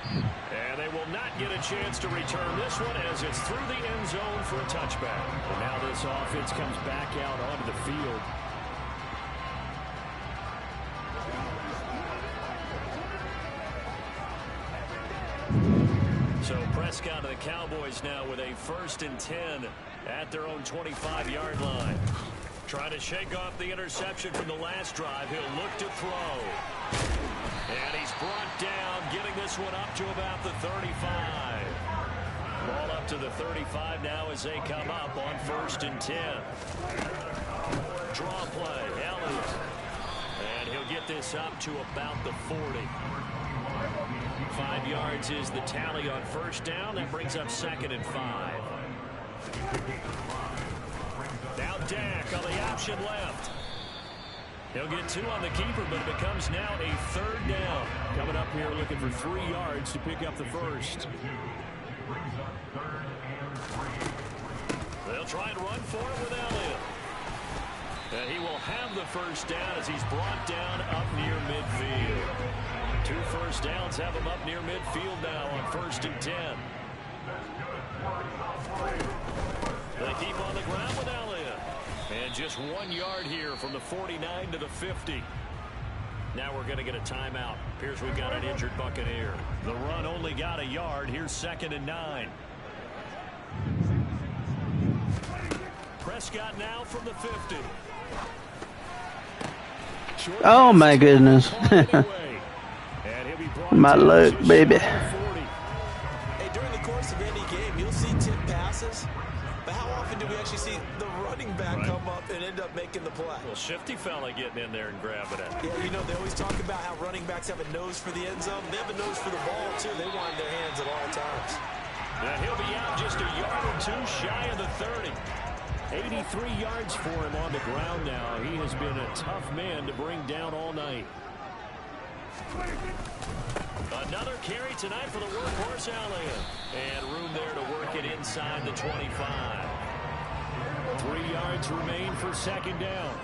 And they will not get a chance to return this one as it's through the end zone for a touchback. And now this offense comes back out onto the field. So Prescott and the Cowboys now with a 1st and 10 at their own 25-yard line. Trying to shake off the interception from the last drive. He'll look to throw. And he's brought down, getting this one up to about the 35. Ball up to the 35 now as they come up on 1st and 10. Draw play, Elliott. And he'll get this up to about the 40. 5 yards is the tally on 1st down. That brings up 2nd and 5. Now Dak on the option left. He'll get 2 on the keeper, but it becomes now a 3rd down. Coming up here looking for 3 yards to pick up the 1st. They'll try and run for it with Elliott. And he will have the 1st down as he's brought down up near midfield. 2 first downs have him up near midfield now on 1st and 10. They keep on the ground with Elliott. And just 1 yard here from the 49 to the 50. Now we're going to get a timeout. Appears we've got an injured Buccaneer. The run only got a yard. Here's 2nd and 9. Prescott now from the 50. Oh my goodness. My luck, baby. Hey, during the course of any game, you'll see tip passes. But how often do we actually see the running back come up and end up making the play? Well, shifty fella getting in there and grabbing it. Yeah, you know, they always talk about how running backs have a nose for the end zone. They have a nose for the ball, too. They want their hands at all times. And he'll be out just a yard or 2 shy of the 30. 83 yards for him on the ground now. He has been a tough man to bring down all night. Another carry tonight for the workhorse Elliott. And room there to work it inside the 25. 3 yards remain for 2nd down.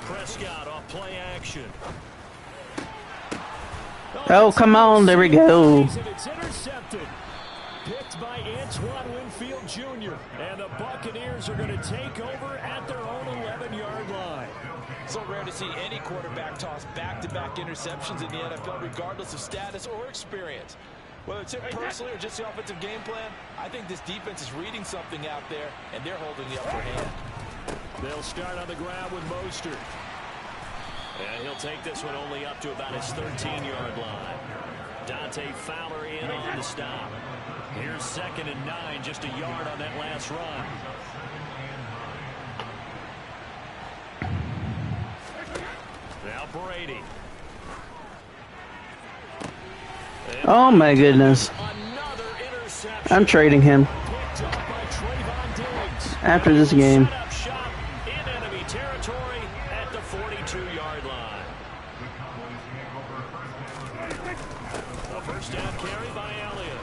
Prescott off play action. Oh, come on. There we go. It's intercepted. Picked by Antoine Winfield Jr. And the Buccaneers are going to take over at their own 11-yard line. So rare to see any quarterback toss back-to-back interceptions in the NFL, regardless of status or experience. Whether it's him personally or just the offensive game plan, I think this defense is reading something out there, and they're holding the upper hand. They'll start on the ground with Mostert. And he'll take this one only up to about his 13-yard line. Dante Fowler in on the stop. Here's 2nd and 9, just a yard on that last run. Now Brady. Oh my goodness. I'm trading him after this game. In enemy territory at the 42-yard line. A first down carry by Elliott.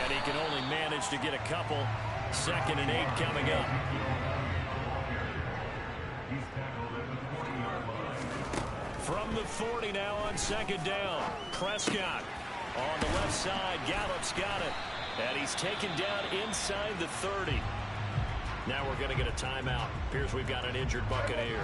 And he can only manage to get a couple. 2nd and 8 coming up. From the 40 now on 2nd down. Prescott on the left side. Gallup's got it. And he's taken down inside the 30. Now we're going to get a timeout. Appears we've got an injured Buccaneer.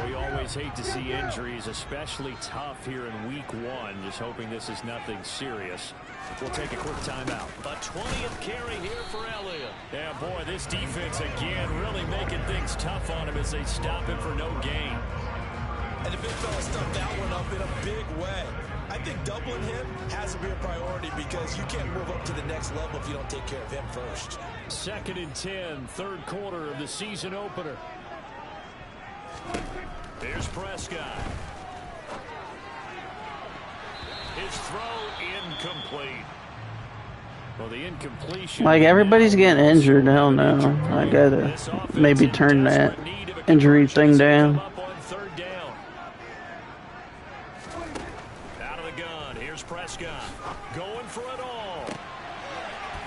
We always hate to see injuries, especially tough here in week 1. Just hoping this is nothing serious. We'll take a quick timeout. A 20th carry here for Elliott. Yeah, boy, this defense again really making things tough on him as they stop him for no gain. And the big fella stuffed that one up in a big way. I think doubling him has to be a priority because you can't move up to the next level if you don't take care of him first. 2nd and 10, 3rd quarter of the season opener. Here's Prescott. His throw incomplete. Well, the incompletion. Like, everybody's getting injured. Hell no. I gotta maybe turn that injury thing down. Prescott going for it all.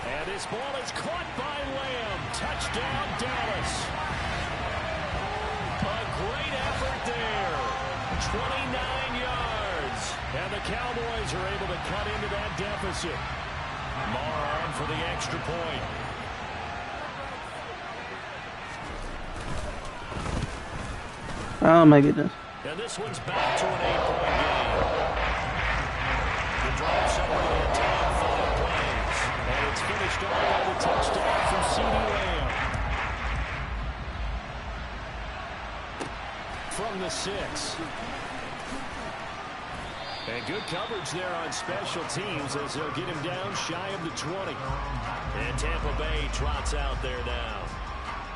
And this ball is caught by Lamb. Touchdown, Dallas. A great effort there. 29 yards. And the Cowboys are able to cut into that deficit. Marr on for the extra point. Oh my goodness. And this one's back to an 8-point game. Drive somewhere in 5 plays. And it's finished off by the touchdown from CeeDee Lamb. From the 6. And good coverage there on special teams as they'll get him down shy of the 20. And Tampa Bay trots out there now.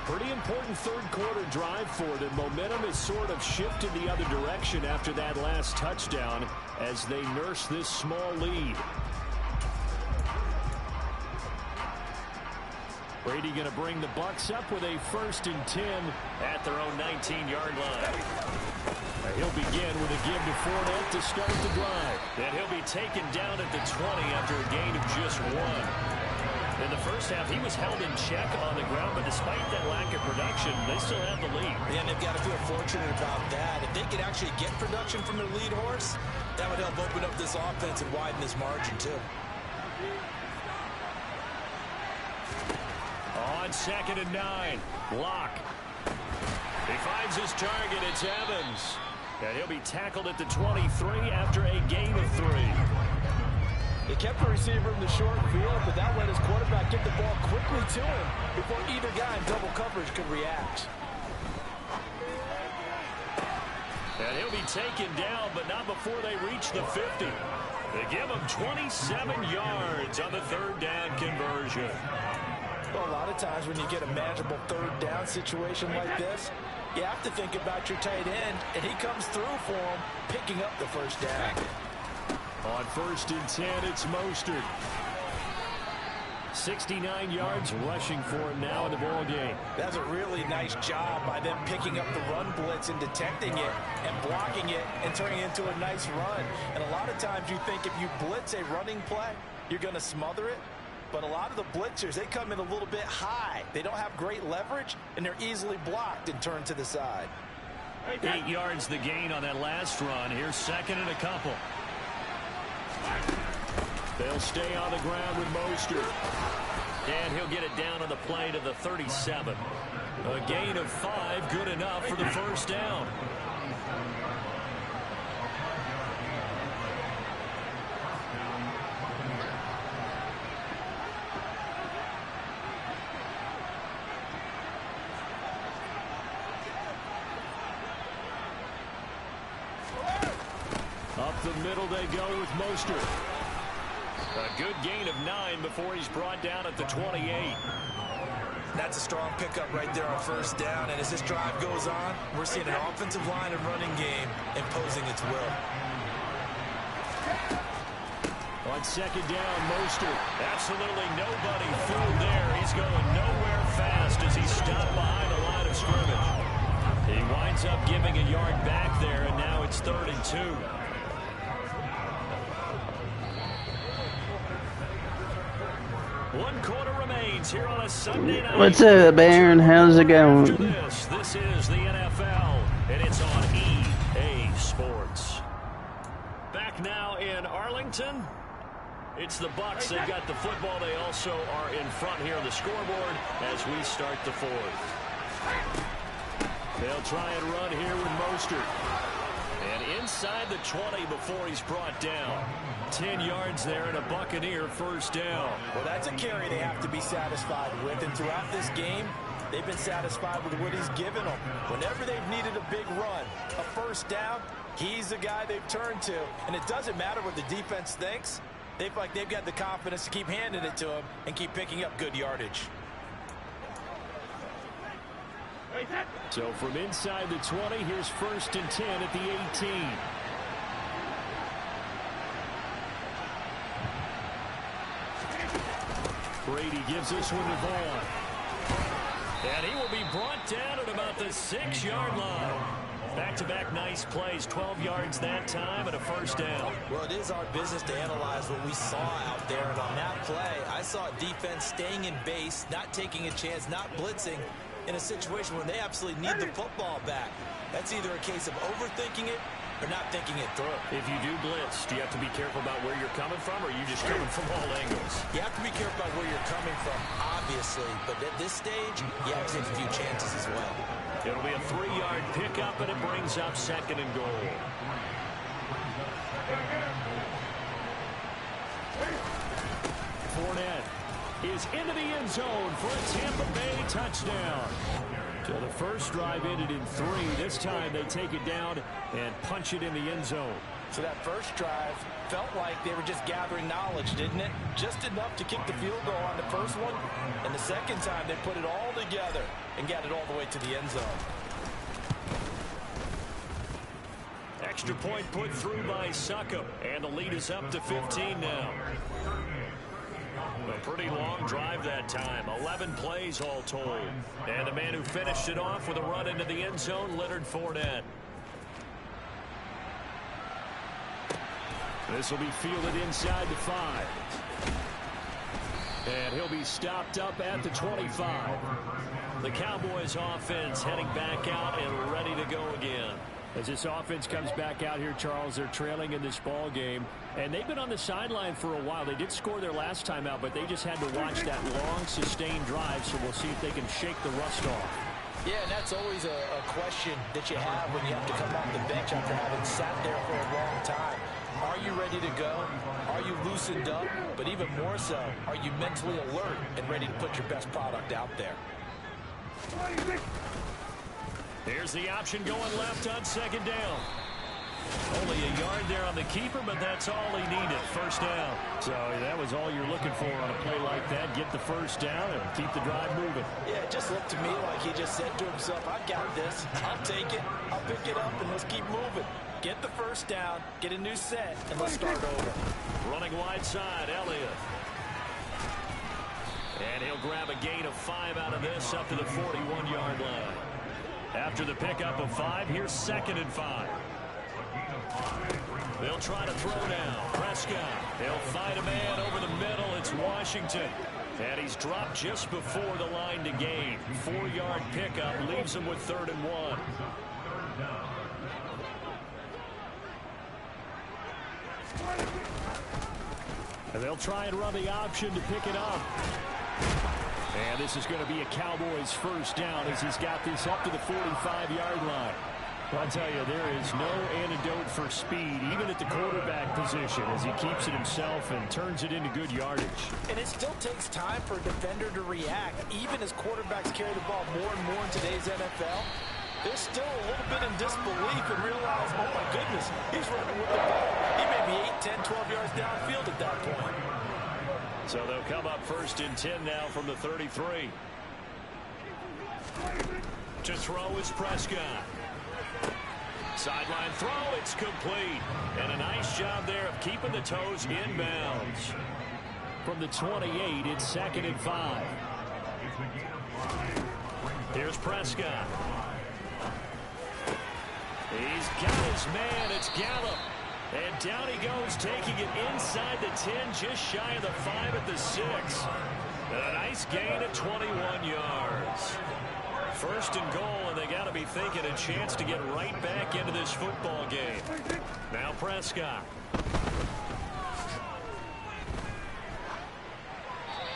Pretty important 3rd quarter drive for them. Momentum has sort of shifted the other direction after that last touchdown as they nurse this small lead. Brady going to bring the Bucs up with a 1st and 10 at their own 19-yard line. He'll begin with a give to Fournette to start the drive. And he'll be taken down at the 20 after a gain of just 1. In the first half, he was held in check on the ground, but despite that lack of production, they still have the lead. And they've got to feel fortunate about that. If they could actually get production from their lead horse, that would help open up this offense and widen this margin, too. On 2nd and 9, Locke. He finds his target. It's Evans. And he'll be tackled at the 23 after a gain of 3. He kept the receiver in the short field, but that let his quarterback get the ball quickly to him before either guy in double coverage could react. And he'll be taken down, but not before they reach the 50. They give him 27 yards on the 3rd down conversion. Well, a lot of times when you get a manageable 3rd down situation like this, you have to think about your tight end, and he comes through for him, picking up the 1st down. On 1st and 10, it's Mostert. 69 yards rushing for him now in the ball game. That's a really nice job by them picking up the run blitz and detecting it and blocking it and turning it into a nice run. And a lot of times you think if you blitz a running play, you're going to smother it. But a lot of the blitzers, they come in a little bit high. They don't have great leverage, and they're easily blocked and turned to the side. 8 yards the gain on that last run. Here's 2nd and a couple. They'll stay on the ground with Mostert. And he'll get it down on the play to the 37. A gain of 5, good enough for the 1st down. Up the middle they go with Mostert. A good gain of 9 before he's brought down at the 28. That's a strong pickup right there on first down. And as this drive goes on, we're seeing an offensive line and running game imposing its will. On second down, Mostert. Absolutely nobody fooled there. He's going nowhere fast as he's stopped behind the line of scrimmage. He winds up giving a yard back there, and now it's 3rd and 2. One quarter remains here on a Sunday night. What's up, Baron? How's it going? This is the NFL, and it's on EA Sports. Back now in Arlington. It's the Bucs. They've got the football. They also are in front here on the scoreboard as we start the 4th. They'll try and run here with Mostert. And inside the 20 before he's brought down. 10 yards there and a Buccaneer first down. Well, that's a carry they have to be satisfied with. And throughout this game, they've been satisfied with what he's given them. Whenever they've needed a big run, a first down, he's the guy they've turned to. And it doesn't matter what the defense thinks. They feel like they've got the confidence to keep handing it to him and keep picking up good yardage. So from inside the 20, here's 1st and 10 at the 18. Brady gives this one to Vaughn. And he will be brought down at about the 6-yard line. Back-to-back nice plays, 12 yards that time and a first down. Well, it is our business to analyze what we saw out there. And on that play, I saw defense staying in base, not taking a chance, not blitzing in a situation where they absolutely need the football back. That's either a case of overthinking it or not thinking it through. If you do blitz, do you have to be careful about where you're coming from, or are you just coming from all angles? You have to be careful about where you're coming from, obviously. But at this stage, you have to take a few chances as well. It'll be a 3-yard pickup, and it brings up 2nd and goal. Fournette is into the end zone for a Tampa Bay touchdown. So the first drive ended in 3. This time they take it down and punch it in the end zone. So that first drive felt like they were just gathering knowledge, didn't it? Just enough to kick the field goal on the first one. And the second time they put it all together and got it all the way to the end zone. Extra point put through by Succop. And the lead is up to 15 now. A pretty long drive that time. 11 plays all told. And the man who finished it off with a run into the end zone, Leonard Fournette. This will be fielded inside the 5. And he'll be stopped up at the 25. The Cowboys offense heading back out and ready to go again. As this offense comes back out here, Charles, they're trailing in this ball game. And they've been on the sideline for a while. They did score their last time out, but they just had to watch that long, sustained drive. So we'll see if they can shake the rust off. Yeah, and that's always a question that you have when you have to come off the bench after having sat there for a long time. Are you ready to go? Are you loosened up? But even more so, are you mentally alert and ready to put your best product out there? Here's the option going left on 2nd down. Only a yard there on the keeper, but that's all he needed. First down. So that was all you're looking for on a play like that. Get the first down and keep the drive moving. Yeah, it just looked to me like he just said to himself, I got this. I'll take it. I'll pick it up, and let's keep moving. Get the first down, get a new set, and let's start over. Running wide side, Elliott. And he'll grab a gain of 5 out of this up to the 41-yard line. After the pickup of 5, here's 2nd and 5. They'll try to throw now. Prescott. They'll fight a man over the middle. It's Washington. And he's dropped just before the line to gain. 4-yard pickup leaves him with 3rd and 1. And they'll try and run the option to pick it up. And this is going to be a Cowboys first down as he's got this up to the 45-yard line. I'll tell you, there is no antidote for speed, even at the quarterback position, as he keeps it himself and turns it into good yardage. And it still takes time for a defender to react. Even as quarterbacks carry the ball more and more in today's NFL, they're still a little bit in disbelief and realize, oh my goodness, he's running with the ball. He may be 8, 10, 12 yards downfield at that point. So they'll come up 1st and 10 now from the 33. To throw is Prescott. Sideline throw, it's complete. And a nice job there of keeping the toes inbounds. From the 28, it's 2nd and 5. Here's Prescott. He's got his man. It's Gallup. And down he goes, taking it inside the 10, just shy of the 5 at the 6. And a nice gain of 21 yards. 1st and goal, and they got to be thinking a chance to get right back into this football game. Now Prescott.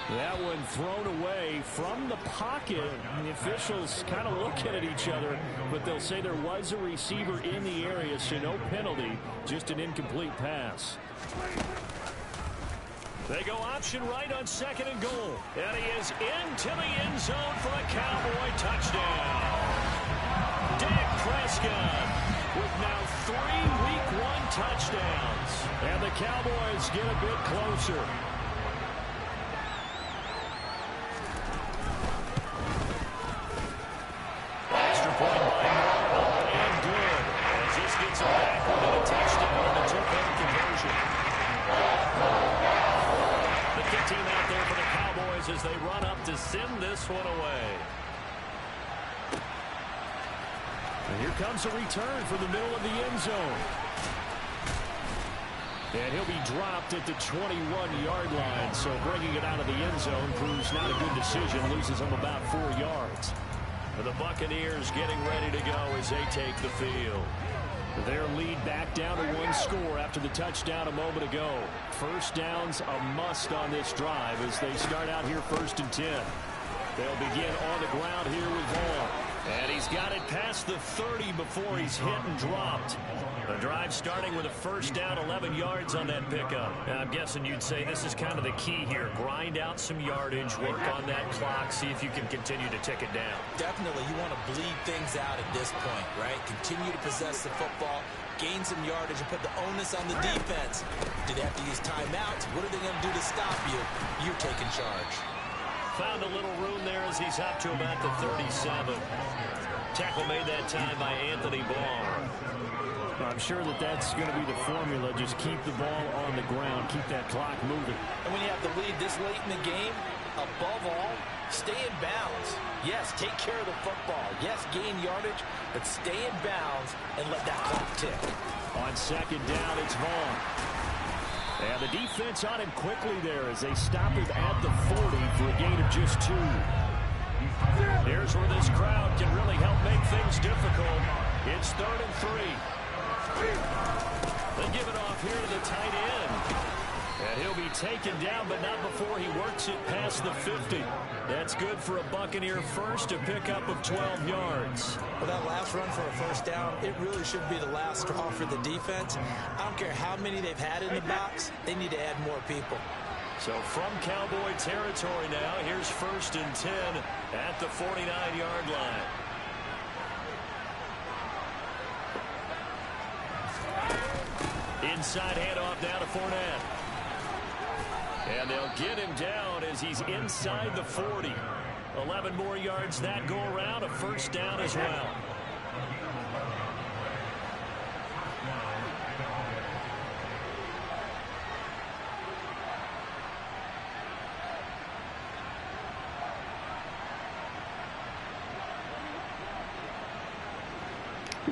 That one thrown away from the pocket. And the officials kind of looking at each other, but they'll say there was a receiver in the area, so no penalty, just an incomplete pass. They go option right on 2nd and goal. And he is into the end zone for a Cowboy touchdown. Dak Prescott with now 3 Week 1 touchdowns. And the Cowboys get a bit closer. Extra point by Marvel, and good. As this gets him back with a touchdown on the 2-point conversion. The kick team out there for the Cowboys as they run up to send this one away. And here comes a return from the middle of the end zone. And he'll be dropped at the 21-yard line, so bringing it out of the end zone proves not a good decision, loses him about 4 yards. And the Buccaneers getting ready to go as they take the field. Their lead back down to 1 score after the touchdown a moment ago. 1st down's a must on this drive as they start out here 1st and 10. They'll begin on the ground here with Vaughn. And he's got it past the 30 before he's hit and dropped. The drive starting with a 1st down, 11 yards on that pickup. And I'm guessing you'd say this is kind of the key here. Grind out some yardage, work on that clock, see if you can continue to tick it down. Definitely, you want to bleed things out at this point, right? Continue to possess the football, gain some yardage, and put the onus on the defense. Do they have to use timeouts? What are they going to do to stop you? You're taking charge. Found a little room there as he's up to about the 37. Tackle made that time by Anthony Barr. I'm sure that's going to be the formula. Just keep the ball on the ground. Keep that clock moving. And when you have the lead this late in the game, above all, stay in bounds. Yes, take care of the football. Yes, gain yardage, but stay in bounds and let that clock tick. On 2nd down, it's Vaughn. And the defense on him quickly there as they stop him at the 40 for a gain of just 2. Here's where this crowd can really help make things difficult. It's 3rd and 3. They give it off here to the tight end. And he'll be taken down, but not before he works it past the 50. That's good for a Buccaneer first, a pickup of 12 yards. Well, that last run for a 1st down, it really should be the last straw for the defense. I don't care how many they've had in the box, they need to add more people. So from Cowboy territory now, here's 1st and 10 at the 49-yard line. Inside handoff down to Fournette. And they'll get him down as he's inside the 40. 11 more yards that go around, a 1st down as well.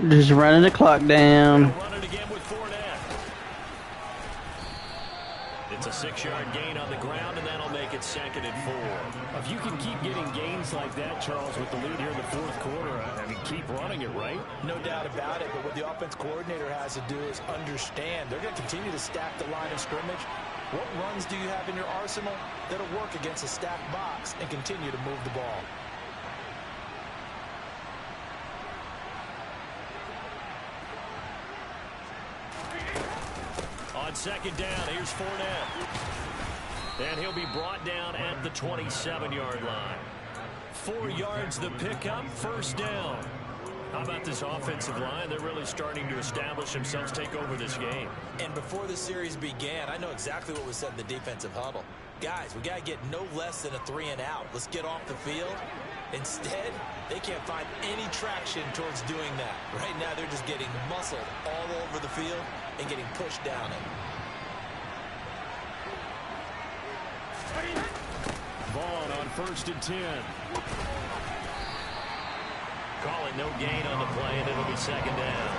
Just running the clock down. Run it again with Fournette. It's a 6-yard gain on the ground, and that'll make it 2nd and 4. If you can keep getting gains like that, Charles, with the lead here in the 4th quarter, I mean, keep running it, right? No doubt about it, but what the offense coordinator has to do is understand they're going to continue to stack the line of scrimmage. What runs do you have in your arsenal that'll work against a stacked box and continue to move the ball? On 2nd down, here's Fournette. And he'll be brought down at the 27-yard line. 4 yards the pickup, 1st down. How about this offensive line? They're really starting to establish themselves, take over this game. And before the series began, I know exactly what was said in the defensive huddle. Guys, we got to get no less than a 3-and-out. Let's get off the field. Instead, they can't find any traction towards doing that. Right now, they're just getting muscled all over the field and getting pushed down it. Vaughn on 1st and 10. Call it no gain on the play, and it'll be 2nd down.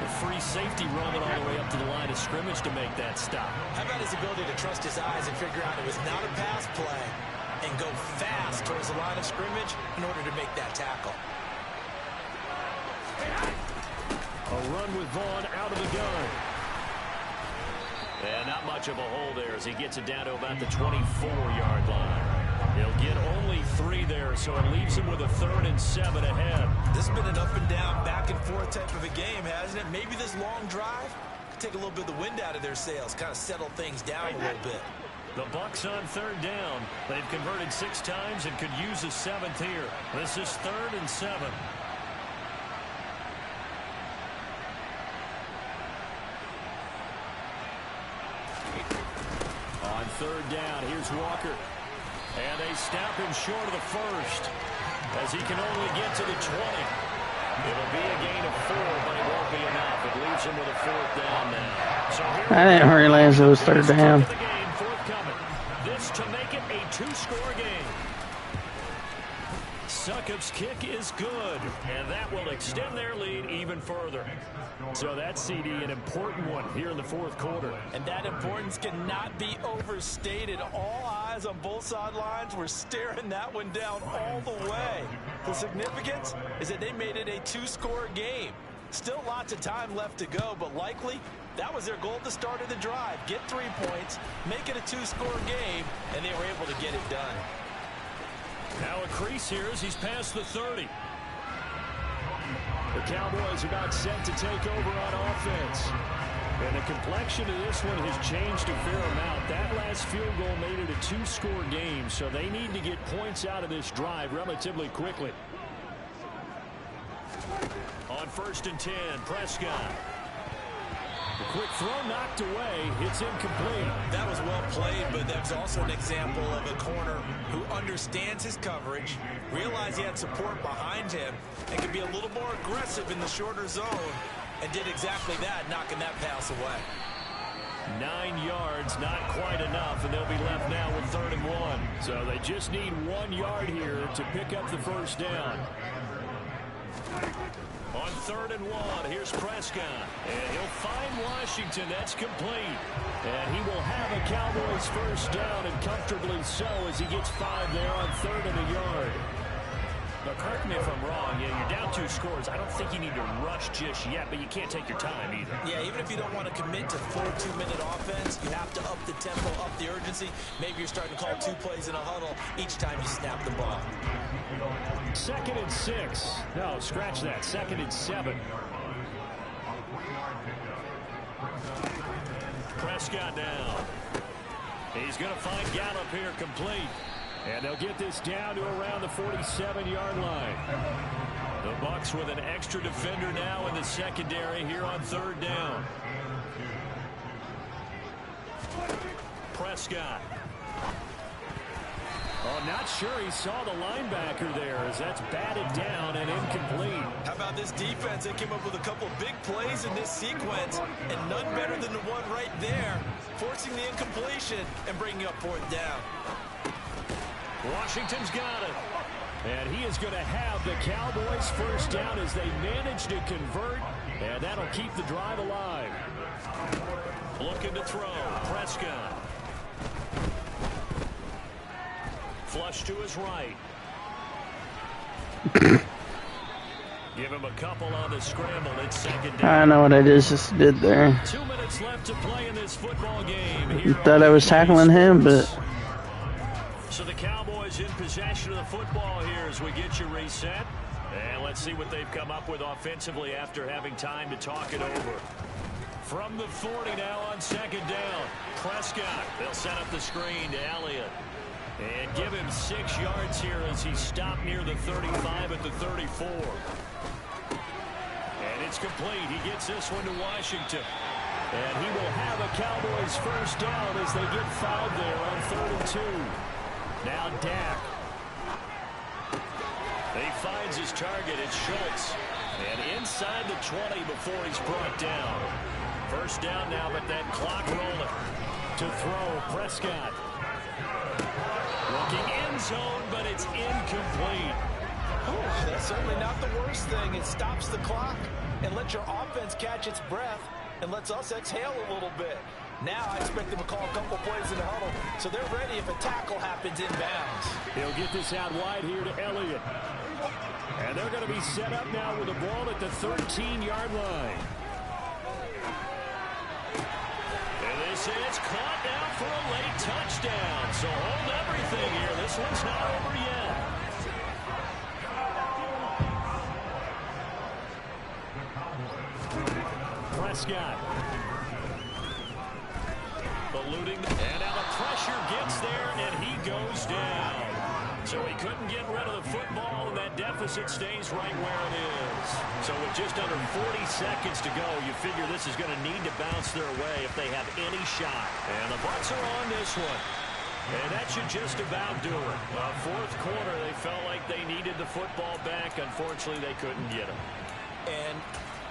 A free safety roaming all the way up to the line of scrimmage to make that stop. How about his ability to trust his eyes and figure out it was not a pass play and go fast towards the line of scrimmage in order to make that tackle. A run with Vaughn out of the gun. And not much of a hole there as he gets it down to about the 24-yard line. He'll get only 3 there, so it leaves him with a 3rd and 7 ahead. This has been an up and down, back and forth type of a game, hasn't it? Maybe this long drive could take a little bit of the wind out of their sails, kind of settle things down a little bit. The Bucs on 3rd down. They've converted 6 times and could use a 7th here. This is 3rd and 7. On 3rd down, here's Walker. And they snap him short of the 1st as he can only get to the 20. It'll be a gain of 4, but it won't be enough. It leaves him with a 4th down now. So I didn't realize it was 3rd down. This to make it a 2-score game. Succop's kick is good, and that will extend their lead even further. So that's CD, an important one here in the 4th quarter. And that importance cannot be overstated. All eyes on both sidelines were staring that one down all the way. The significance is that they made it a 2-score game. Still lots of time left to go, but likely that was their goal at the start of the drive. Get 3 points, make it a 2-score game, and they were able to get it done. Now a crease here as he's past the 30. The Cowboys about set to take over on offense. And the complexion of this one has changed a fair amount. That last field goal made it a 2-score game, so they need to get points out of this drive relatively quickly. On 1st and 10, Prescott. The quick throw knocked away. It's incomplete. That was well played, but that's also an example of a corner who understands his coverage, realized he had support behind him, and can be a little more aggressive in the shorter zone, and did exactly that, knocking that pass away. 9 yards, not quite enough, and they'll be left now with 3rd and 1. So they just need 1 yard here to pick up the 1st down. On 3rd and 1, here's Prescott. And he'll find Washington. That's complete. And he will have a Cowboys 1st down, and comfortably so as he gets 5 there on 3rd and a yard. Now, correct me if I'm wrong. Yeah, you're down 2 scores. I don't think you need to rush just yet, but you can't take your time either. Yeah, even if you don't want to commit to 4 2-minute offense, you have to up the tempo, up the urgency. Maybe you're starting to call 2 plays in a huddle each time you snap the ball. 2nd and 6. No, scratch that. 2nd and 7. Prescott now. He's going to find Gallup here complete. And they'll get this down to around the 47-yard line. The Bucs with an extra defender now in the secondary here on 3rd down. Prescott. Oh, not sure he saw the linebacker there as that's batted down and incomplete. How about this defense? They came up with a couple of big plays in this sequence, and none better than the one right there, forcing the incompletion and bringing up 4th down. Washington's got it. And he is going to have the Cowboys 1st down as they manage to convert. And that'll keep the drive alive. Looking to throw. Prescott. Flush to his right. Give him a couple on the scramble. It's 2nd down. I know what I just did there. 2 minutes left to play in this football game. Thought I was tackling him, but... So the Cowboys in possession of the football here as we get you reset. And let's see what they've come up with offensively after having time to talk it over. From the 40 now on 2nd down. Prescott. They'll set up the screen to Elliott. And give him 6 yards here as he stopped near the 35 at the 34. And it's complete. He gets this one to Washington. And he will have a Cowboys first down as they get 5 there on 3rd and 2. Now Dak. He finds his target. It's Schultz. And inside the 20 before he's brought down. First down now, but that clock rolling. To throw, Prescott. Looking end zone, but it's incomplete. Oh, that's certainly not the worst thing. It stops the clock and lets your offense catch its breath and lets us exhale a little bit. Now I expect them to call a couple plays in the huddle, so they're ready if a tackle happens inbounds. He'll get this out wide here to Elliott. And they're going to be set up now with the ball at the 13-yard line. And this is caught now for a late touchdown. So hold everything here. This one's not over yet. Prescott. Eluding. And now the pressure gets there, and he goes down. So he couldn't get rid of the football, and that deficit stays right where it is. So with just under 40 seconds to go, you figure this is going to need to bounce their way if they have any shot. And the Bucs are on this one. And that should just about do it. Fourth quarter, they felt like they needed the football back. Unfortunately, they couldn't get it. And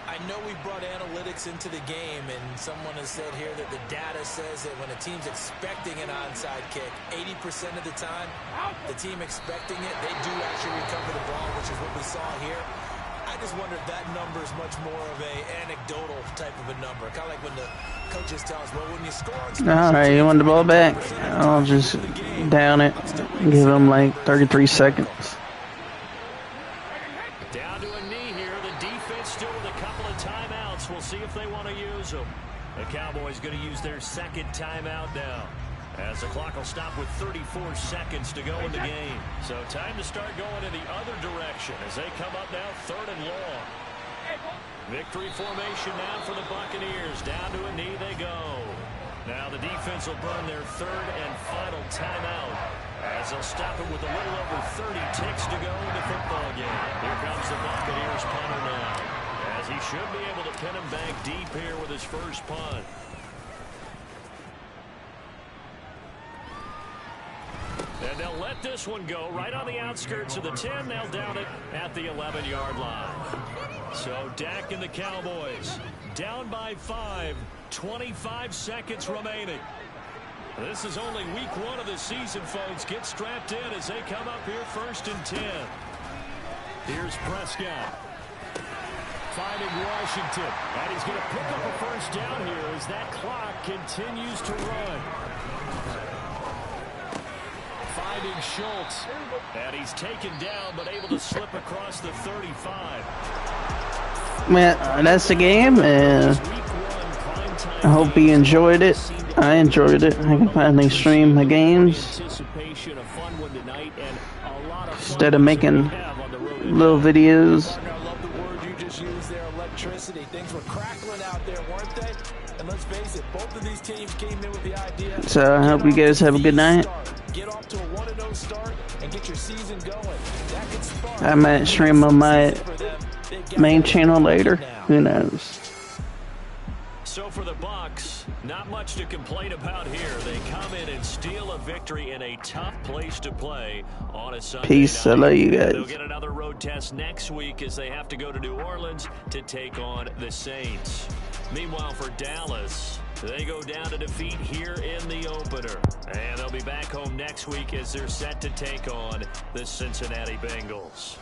I know we brought analytics into the game, and someone has said here that the data says that when a team's expecting an onside kick, 80% of the time, the team expecting it, they do actually recover the ball, which is what we saw here. I just wonder if that number is much more of a anecdotal type of a number. Kind of like when the coaches tell us, well, when you score on special All right, you want the ball back? I'll just down it and give them like 33 seconds. Down to a knee here. The defense still with a couple of timeouts. We'll see if they want to use them. The Cowboys going to use their second timeout now, as the clock will stop with 34 seconds to go in the game. So time to start going in the other direction as they come up now 3rd and long. Victory formation now for the Buccaneers. Down to a knee they go. Now the defense will burn their 3rd and final timeout, as they'll stop it with a little over 30 ticks to go in the football game. Here comes the Buccaneers punter now, as he should be able to pin him back deep here with his first punt. And they'll let this one go right on the outskirts of the 10. They'll down it at the 11-yard line. So Dak and the Cowboys down by 5, 25 seconds remaining. This is only week 1 of the season, folks. Get strapped in as they come up here 1st and 10. Here's Prescott finding Washington, and he's going to pick up a first down here as that clock continues to run. Finding Schultz, and he's taken down but able to slip across the 35. Man, that's the game, and I hope you enjoyed it. I enjoyed it. I can finally stream the games instead of making little videos. Things were crackling out there, weren't they? And let's face it, both of these teams came in with the idea. So I hope you guys have a good night. Get off to a 1-0 start and get your season going. That could spark. I might stream on my main channel later. Who knows? So for the Bucs, not much to complain about here. They come in and steal a victory in a tough place to play on a Sunday Peace. night. I love you guys. They'll get another road test next week as they have to go to New Orleans to take on the Saints. Meanwhile, for Dallas, they go down to defeat here in the opener. And they'll be back home next week as they're set to take on the Cincinnati Bengals.